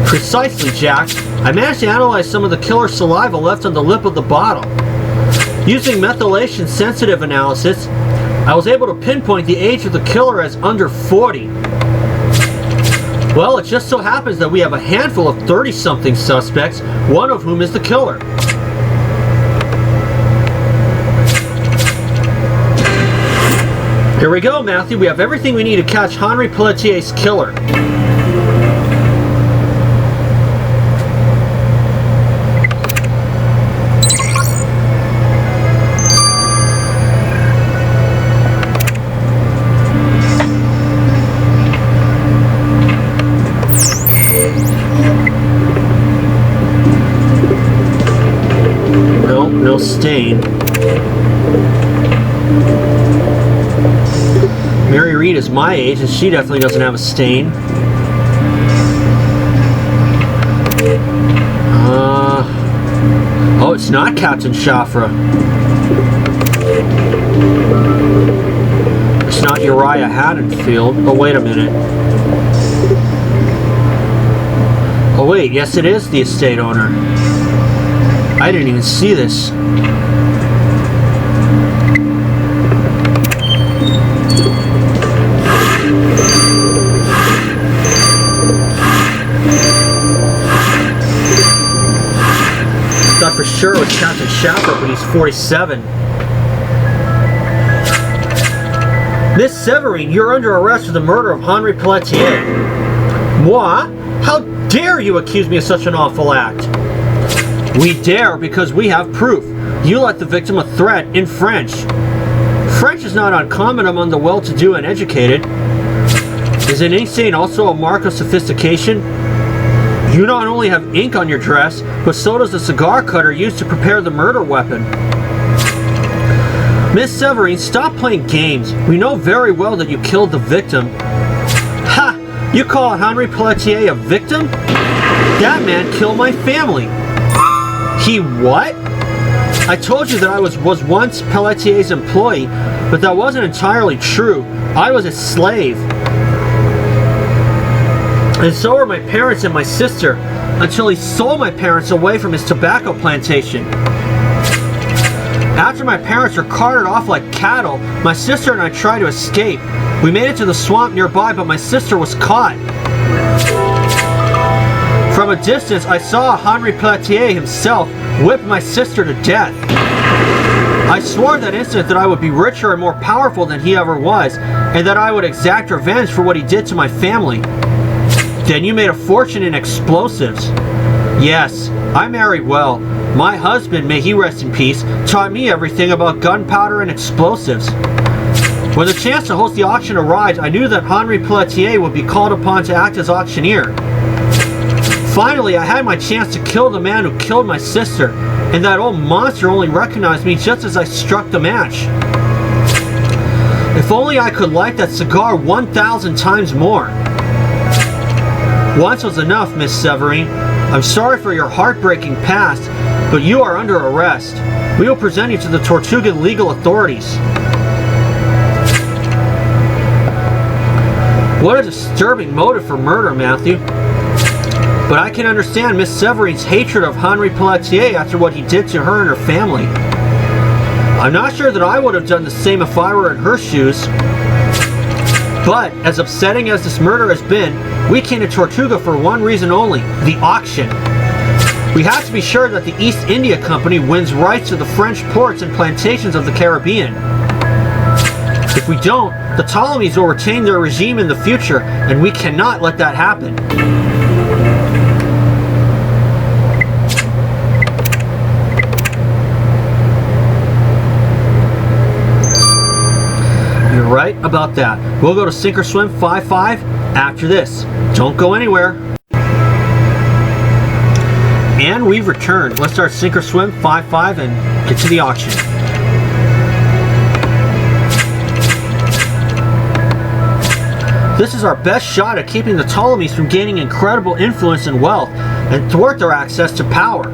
A: Precisely, Jack. I managed to analyze some of the killer's saliva left on the lip of the bottle. Using methylation sensitive analysis, I was able to pinpoint the age of the killer as under 40. Well, it just so happens that we have a handful of 30-something suspects, one of whom is the killer. Here we go, Matthew. We have everything we need to catch Henri Pelletier's killer. No stain. Mary Reed is my age, and she definitely doesn't have a stain. Oh, it's not Captain Shafra. It's not Uriah Haddonfield. Oh, wait a minute. Oh, wait, yes it is the estate owner. I didn't even see this. Thought for sure it was Captain Shaffer, but he's 47. Miss Severine, you're under arrest for the murder of Henri Pelletier. Moi? How dare you accuse me of such an awful act? We dare because we have proof. You let the victim a threat in French. French is not uncommon among the well-to-do and educated. Is an ink stain also a mark of sophistication? You not only have ink on your dress, but so does the cigar cutter used to prepare the murder weapon. Miss Severine, stop playing games. We know very well that you killed the victim. Ha! You call Henri Pelletier a victim? That man killed my family. He what? I told you that I was once Pelletier's employee, but that wasn't entirely true. I was a slave. And so were my parents and my sister, until he sold my parents away from his tobacco plantation. After my parents were carted off like cattle, my sister and I tried to escape. We made it to the swamp nearby, but my sister was caught. From a distance, I saw Henri Pelletier himself whip my sister to death. I swore that instant that I would be richer and more powerful than he ever was, and that I would exact revenge for what he did to my family. Then you made a fortune in explosives. Yes, I married well. My husband, may he rest in peace, taught me everything about gunpowder and explosives. When the chance to host the auction arrived, I knew that Henri Pelletier would be called upon to act as auctioneer. Finally, I had my chance to kill the man who killed my sister, and that old monster only recognized me just as I struck the match. If only I could light that cigar 1,000 times more. Once was enough, Miss Severine. I'm sorry for your heartbreaking past, but you are under arrest. We will present you to the Tortugan legal authorities. What a disturbing motive for murder, Matthew. But I can understand Miss Severine's hatred of Henri Pelletier after what he did to her and her family. I'm not sure that I would have done the same if I were in her shoes. But, as upsetting as this murder has been, we came to Tortuga for one reason only, the auction. We have to be sure that the East India Company wins rights to the French ports and plantations of the Caribbean. If we don't, the Ptolemies will retain their regime in the future, and we cannot let that happen. You're right about that. We'll go to Sink or Swim 5-5 after this. Don't go anywhere. And we've returned. Let's start Sink or Swim 5-5 and get to the auction. This is our best shot at keeping the Ptolemies from gaining incredible influence and wealth and thwart their access to power.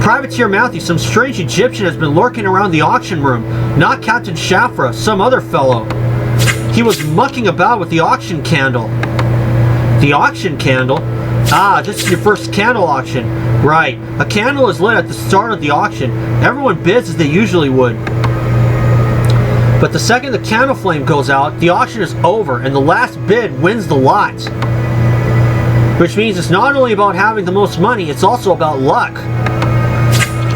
A: Privateer Matthew, some strange Egyptian has been lurking around the auction room, not Captain Shafra, some other fellow. He was mucking about with the auction candle. The auction candle? Ah, this is your first candle auction. Right, a candle is lit at the start of the auction. Everyone bids as they usually would. But the second the candle flame goes out, the auction is over and the last bid wins the lot. Which means it's not only about having the most money, it's also about luck.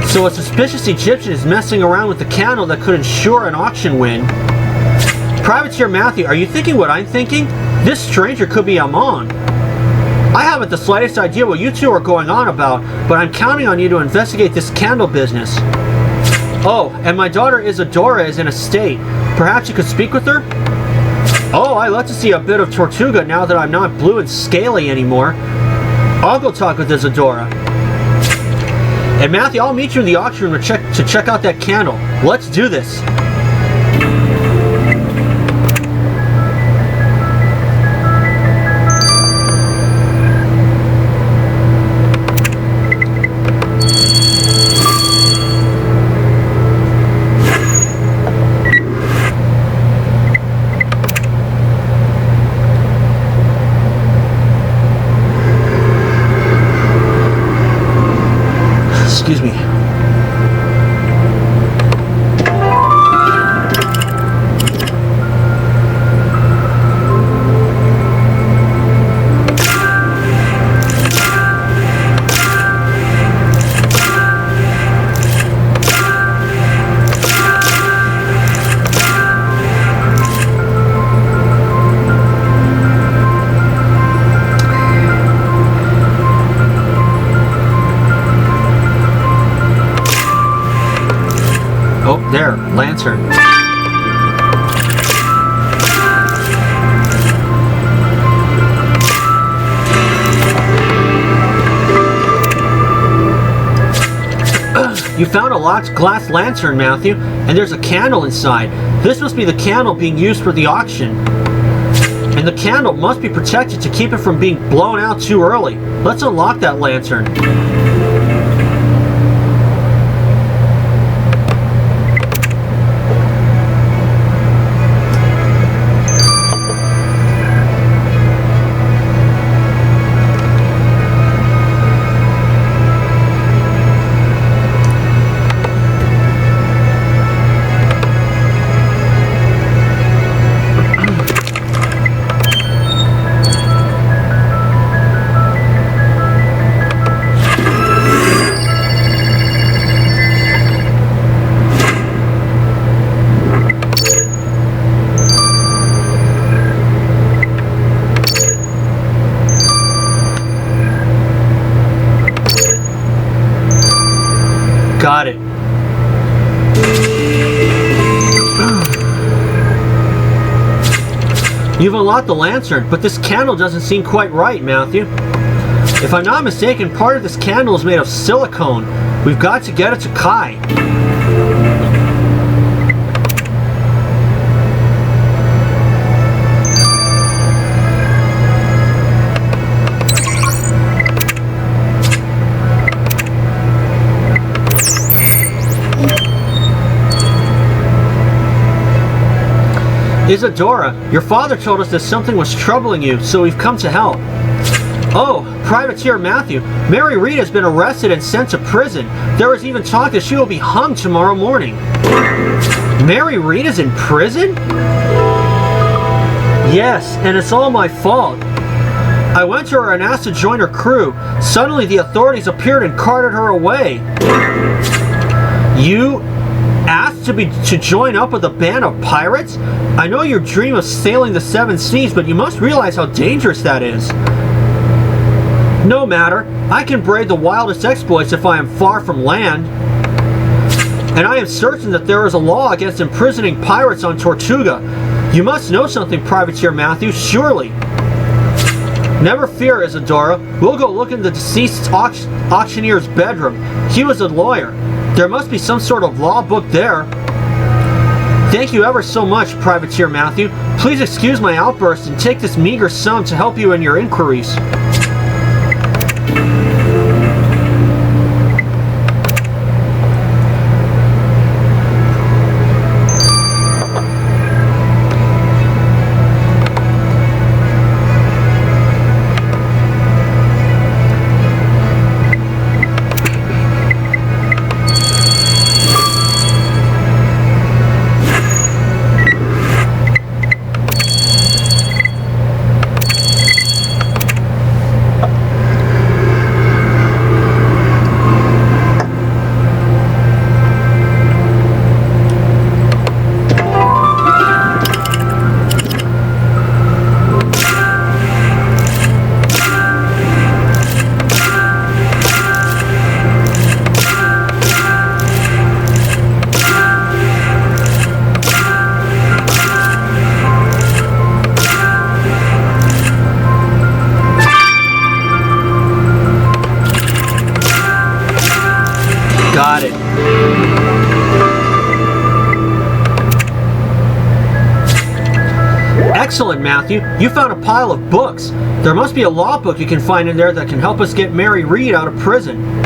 A: So a suspicious Egyptian is messing around with the candle that could ensure an auction win. Privateer Matthew, are you thinking what I'm thinking? This stranger could be Amon. I haven't the slightest idea what you two are going on about, but I'm counting on you to investigate this candle business. Oh, and my daughter Isadora is in a state. Perhaps you could speak with her? Oh, I love to see a bit of Tortuga now that I'm not blue and scaly anymore. I'll go talk with Isadora. And Matthew, I'll meet you in the auction room to check out that candle. Let's do this. Excuse me. Oh, there, lantern. You found a locked glass lantern, Matthew, and there's a candle inside. This must be the candle being used for the auction. And the candle must be protected to keep it from being blown out too early. Let's unlock that lantern. Got it. You've unlocked the lantern, but this candle doesn't seem quite right, Matthew. If I'm not mistaken, part of this candle is made of silicone. We've got to get it to Kai. Isadora, your father told us that something was troubling you, so we've come to help. Oh, Privateer Matthew, Mary Reed has been arrested and sent to prison. There is even talk that she will be hung tomorrow morning. Mary Reed is in prison? Yes, and it's all my fault. I went to her and asked to join her crew. Suddenly the authorities appeared and carted her away. You asked to join up with a band of pirates? I know you dream of sailing the seven seas, but you must realize how dangerous that is. No matter, I can brave the wildest exploits if I am far from land. And I am certain that there is a law against imprisoning pirates on Tortuga. You must know something, Privateer Matthew, surely. Never fear, Isadora. We'll go look in the deceased auctioneer's bedroom. He was a lawyer. There must be some sort of law book there. Thank you ever so much, Privateer Matthew. Please excuse my outburst and take this meager sum to help you in your inquiries. Got it. Excellent, Matthew. You found a pile of books. There must be a law book you can find in there that can help us get Mary Reed out of prison.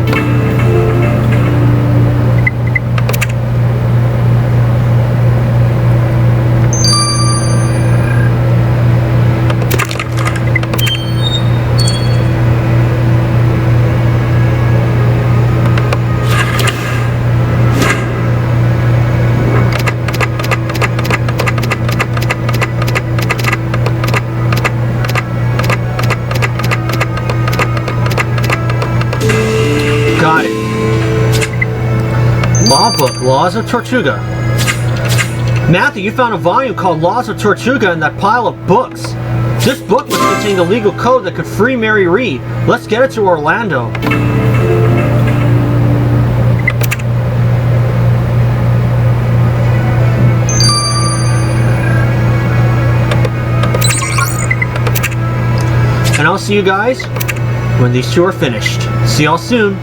A: Got it. Law book, Laws of Tortuga. Matthew, you found a volume called Laws of Tortuga in that pile of books. This book must contain the legal code that could free Mary Reed. Let's get it to Orlando. And I'll see you guys when these two are finished. See y'all soon.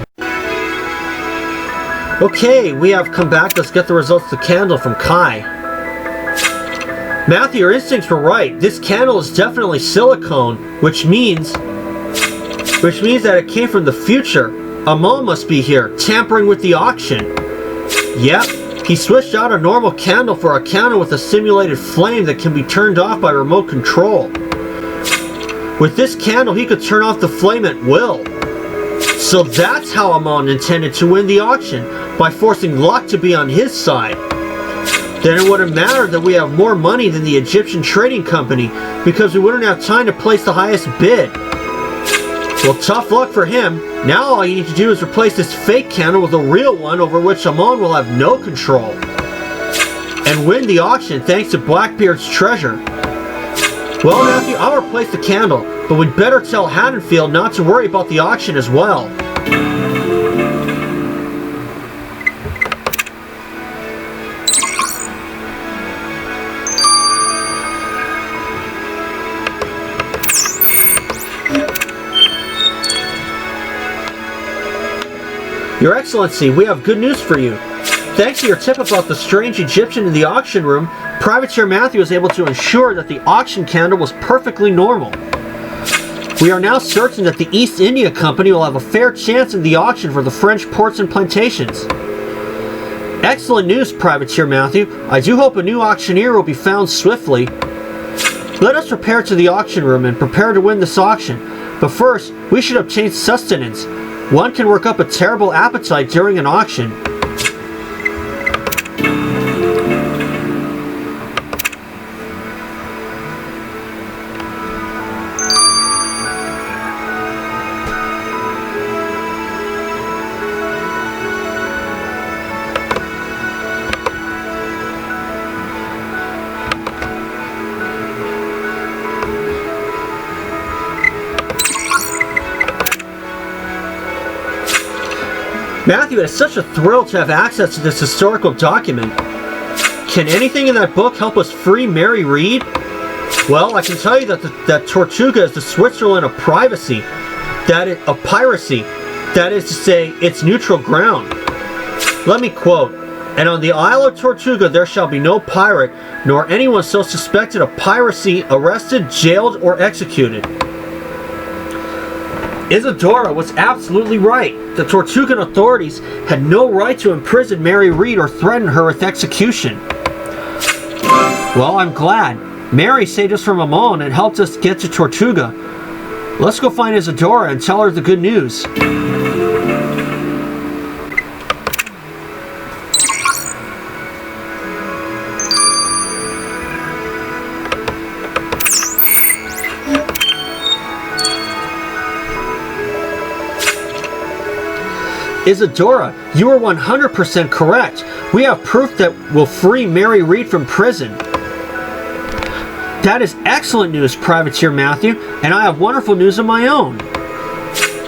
A: Okay, we have come back. Let's get the results of the candle from Kai. Matthew, your instincts were right. This candle is definitely silicone, which means that it came from the future. Amal must be here, tampering with the auction. Yep, he switched out a normal candle for a candle with a simulated flame that can be turned off by remote control. With this candle, he could turn off the flame at will. So that's how Amon intended to win the auction, by forcing luck to be on his side. Then it wouldn't matter that we have more money than the Egyptian Trading Company, because we wouldn't have time to place the highest bid. Well, tough luck for him. Now all you need to do is replace this fake candle with a real one over which Amon will have no control. And win the auction thanks to Blackbeard's treasure. Well, Matthew, I'll replace the candle, but we'd better tell Haddonfield not to worry about the auction as well. Your Excellency, we have good news for you. Thanks to your tip about the strange Egyptian in the auction room, Privateer Matthew was able to ensure that the auction candle was perfectly normal. We are now certain that the East India Company will have a fair chance in the auction for the French ports and plantations. Excellent news, Privateer Matthew. I do hope a new auctioneer will be found swiftly. Let us repair to the auction room and prepare to win this auction. But first, we should obtain sustenance. One can work up a terrible appetite during an auction. Matthew, it's such a thrill to have access to this historical document. Can anything in that book help us free Mary Read? Well, I can tell you that Tortuga is the Switzerland of privacy, of piracy. That is to say, it's neutral ground. Let me quote, "And on the Isle of Tortuga there shall be no pirate, nor anyone so suspected of piracy arrested, jailed, or executed." Isadora was absolutely right. The Tortugan authorities had no right to imprison Mary Read or threaten her with execution. Well, I'm glad. Mary saved us from Amon and helped us get to Tortuga. Let's go find Isadora and tell her the good news. Isadora, you are 100% correct. We have proof that will free Mary Read from prison. That is excellent news, Privateer Matthew, and I have wonderful news of my own.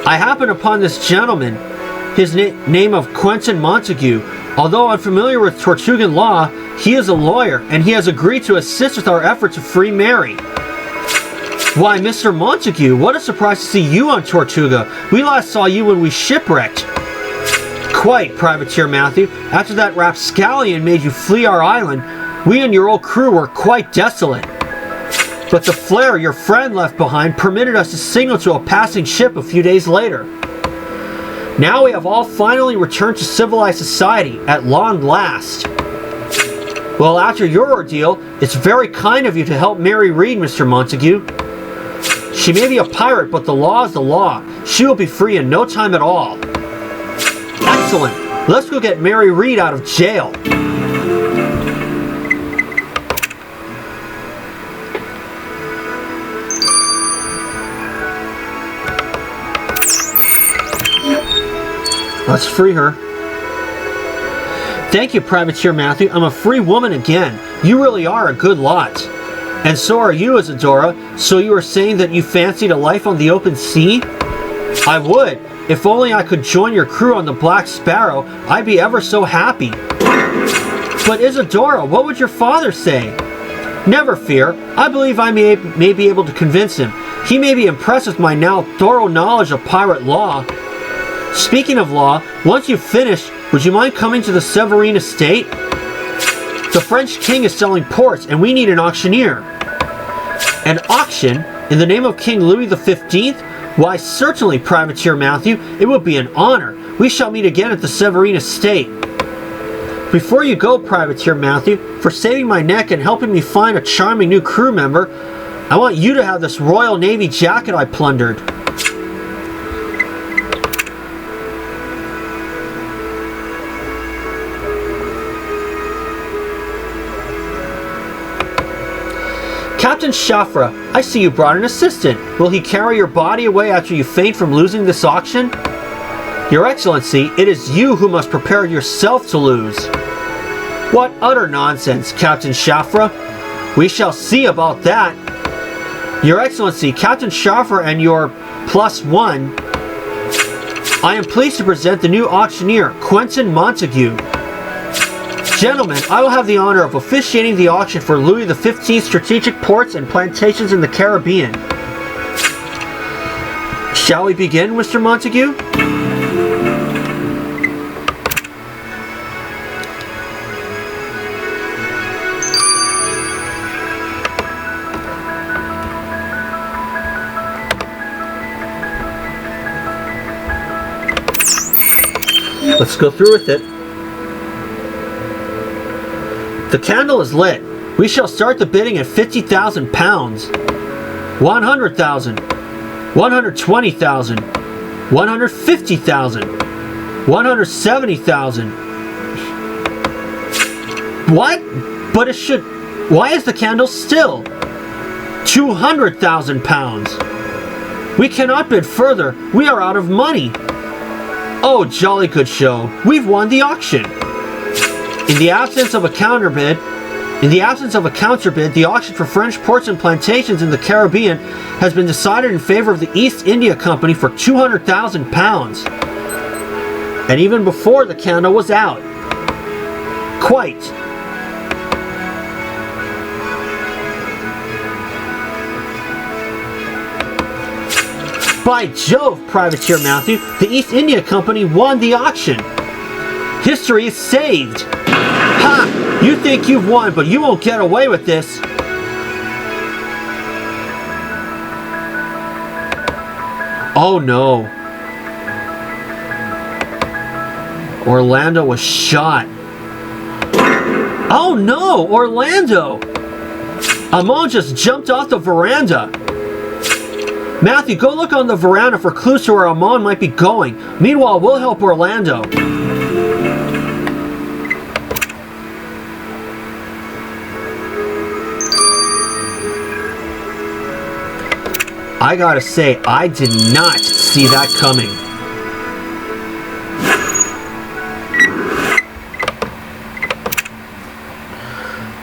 A: I happened upon this gentleman, his name of Quentin Montague. Although unfamiliar with Tortugan law, he is a lawyer, and he has agreed to assist with our effort to free Mary. Why, Mr. Montague, what a surprise to see you on Tortuga. We last saw you when we shipwrecked. Quite, Privateer Matthew. After that rapscallion made you flee our island, we and your old crew were quite desolate. But the flare your friend left behind permitted us to signal to a passing ship a few days later. Now we have all finally returned to civilized society, at long last. Well, after your ordeal, it's very kind of you to help Mary Read, Mr. Montague. She may be a pirate, but the law is the law. She will be free in no time at all. Excellent. Let's go get Mary Read out of jail. Let's free her. Thank you, Privateer Matthew. I'm a free woman again. You really are a good lot. And so are you, Isadora. So you are saying that you fancied a life on the open sea? I would. If only I could join your crew on the Black Sparrow, I'd be ever so happy. But Isadora, what would your father say? Never fear. I believe I may be able to convince him. He may be impressed with my now thorough knowledge of pirate law. Speaking of law, once you've finished, would you mind coming to the Severine estate? The French king is selling ports, and we need an auctioneer. An auction? In the name of King Louis XV? Why, certainly, Privateer Matthew. It would be an honor. We shall meet again at the Severine estate. Before you go, Privateer Matthew, for saving my neck and helping me find a charming new crew member, I want you to have this Royal Navy jacket I plundered. Captain Shafra, I see you brought an assistant. Will he carry your body away after you faint from losing this auction? Your Excellency, it is you who must prepare yourself to lose. What utter nonsense, Captain Shafra. We shall see about that. Your Excellency, Captain Shafra and your +1. I am pleased to present the new auctioneer, Quentin Montague. Gentlemen, I will have the honor of officiating the auction for Louis XV strategic ports and plantations in the Caribbean. Shall we begin, Mr. Montague? Let's go through with it. The candle is lit. We shall start the bidding at £50,000. 100,000. 120,000. 150,000. 170,000. What? But it should... Why is the candle still? 200,000 pounds. We cannot bid further. We are out of money. Oh, jolly good show. We've won the auction. In the absence of a counterbid, the auction for French ports and plantations in the Caribbean has been decided in favor of the East India Company for 200,000 pounds. And even before the candle was out. Quite. By Jove, Privateer Matthew, the East India Company won the auction. History is saved. Ha! You think you've won, but you won't get away with this. Oh no. Orlando was shot. Oh no, Orlando! Amon just jumped off the veranda. Matthew, go look on the veranda for clues to where Amon might be going. Meanwhile, we'll help Orlando. I gotta say, I did not see that coming.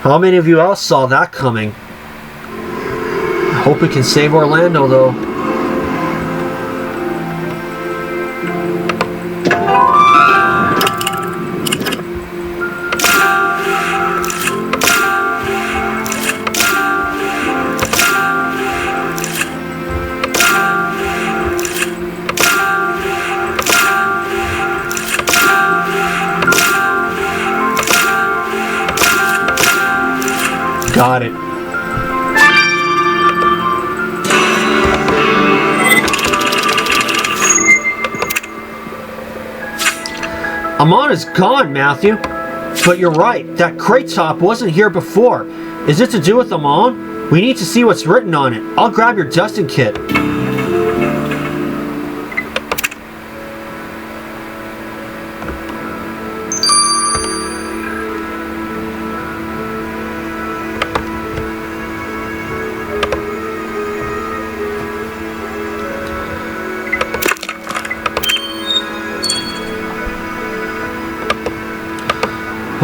A: How many of you else saw that coming? I hope we can save Orlando, though. Got it. Amon is gone, Matthew. But you're right, that crate top wasn't here before. Is it to do with Amon? We need to see what's written on it. I'll grab your dusting kit.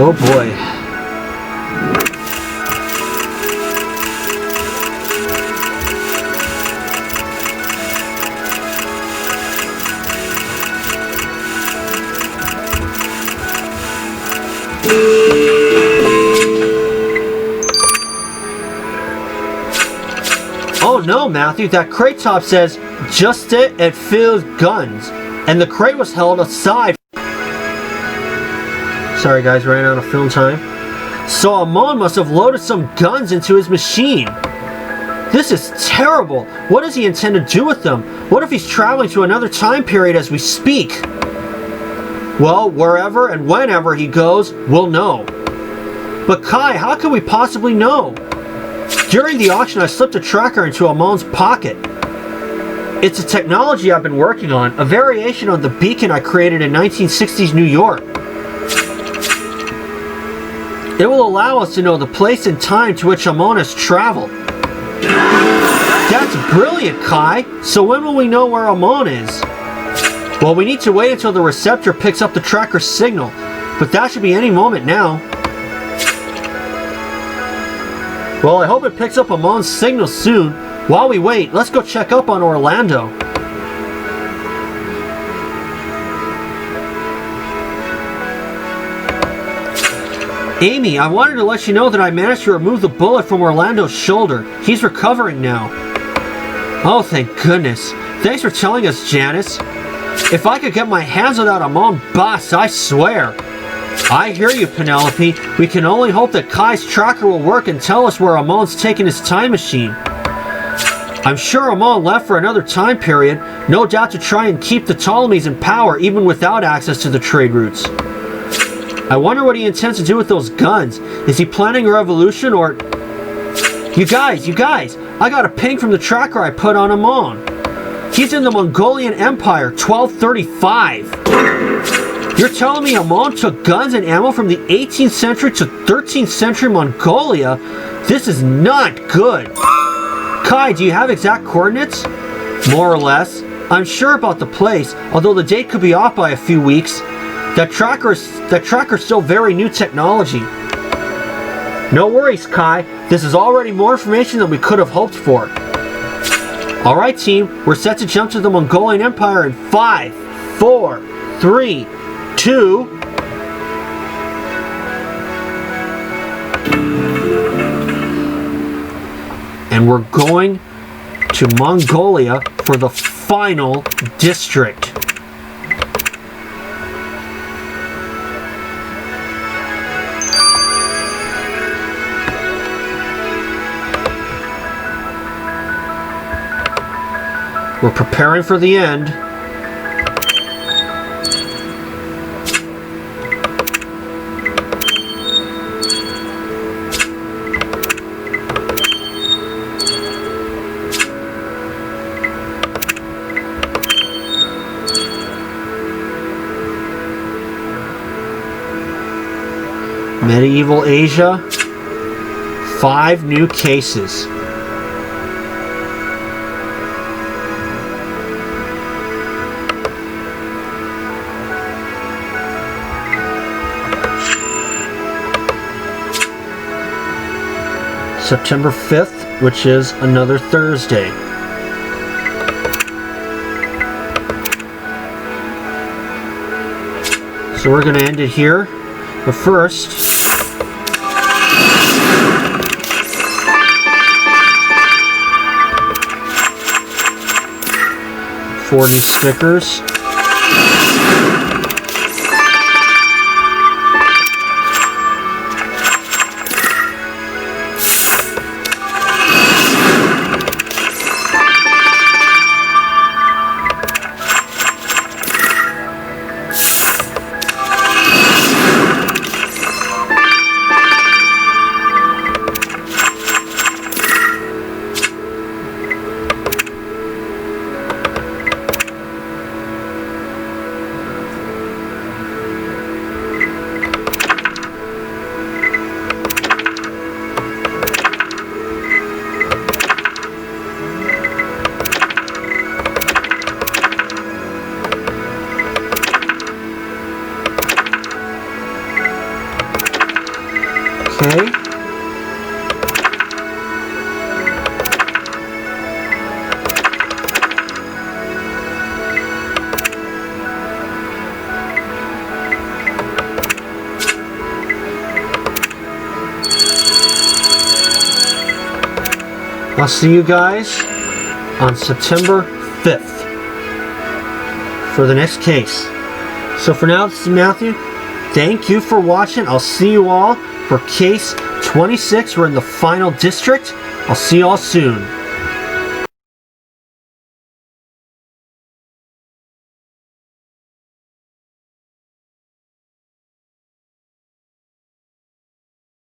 A: Oh boy. Oh no, Matthew, that crate top says, just it filled guns. And the crate was held aside. Sorry guys, ran out of film time. So Amon must have loaded some guns into his machine. This is terrible. What does he intend to do with them? What if he's traveling to another time period as we speak? Well, wherever and whenever he goes, we'll know. But Kai, how can we possibly know? During the auction, I slipped a tracker into Amon's pocket. It's a technology I've been working on, a variation on the beacon I created in 1960s New York. It will allow us to know the place and time to which Amon has traveled. That's brilliant, Kai! So when will we know where Amon is? Well, we need to wait until the receptor picks up the tracker's signal, but that should be any moment now. Well, I hope it picks up Amon's signal soon. While we wait, let's go check up on Orlando. Amy, I wanted to let you know that I managed to remove the bullet from Orlando's shoulder. He's recovering now. Oh, thank goodness. Thanks for telling us, Janice. If I could get my hands on that Amon boss, I swear. I hear you, Penelope. We can only hope that Kai's tracker will work and tell us where Amon's taken his time machine. I'm sure Amon left for another time period, no doubt to try and keep the Ptolemies in power even without access to the trade routes. I wonder what he intends to do with those guns. Is he planning a revolution or... You guys, I got a ping from the tracker I put on Amon. He's in the Mongolian Empire, 1235. You're telling me Amon took guns and ammo from the 18th century to 13th century Mongolia? This is not good. Kai, do you have exact coordinates? More or less. I'm sure about the place, although the date could be off by a few weeks. That tracker's still very new technology. No worries, Kai. This is already more information than we could have hoped for. Alright, team. We're set to jump to the Mongolian Empire in 5, 4, 3, 2... And we're going to Mongolia for the final district. We're preparing for the end. Medieval Asia, 5 new cases. September 5th, which is another Thursday. So we're going to end it here, but first, 40 stickers. Okay. I'll see you guys on September 5th for the next case. So for now, this is Matthew. Thank you for watching. I'll see you all for case 26. We're in the final district. I'll see you all soon.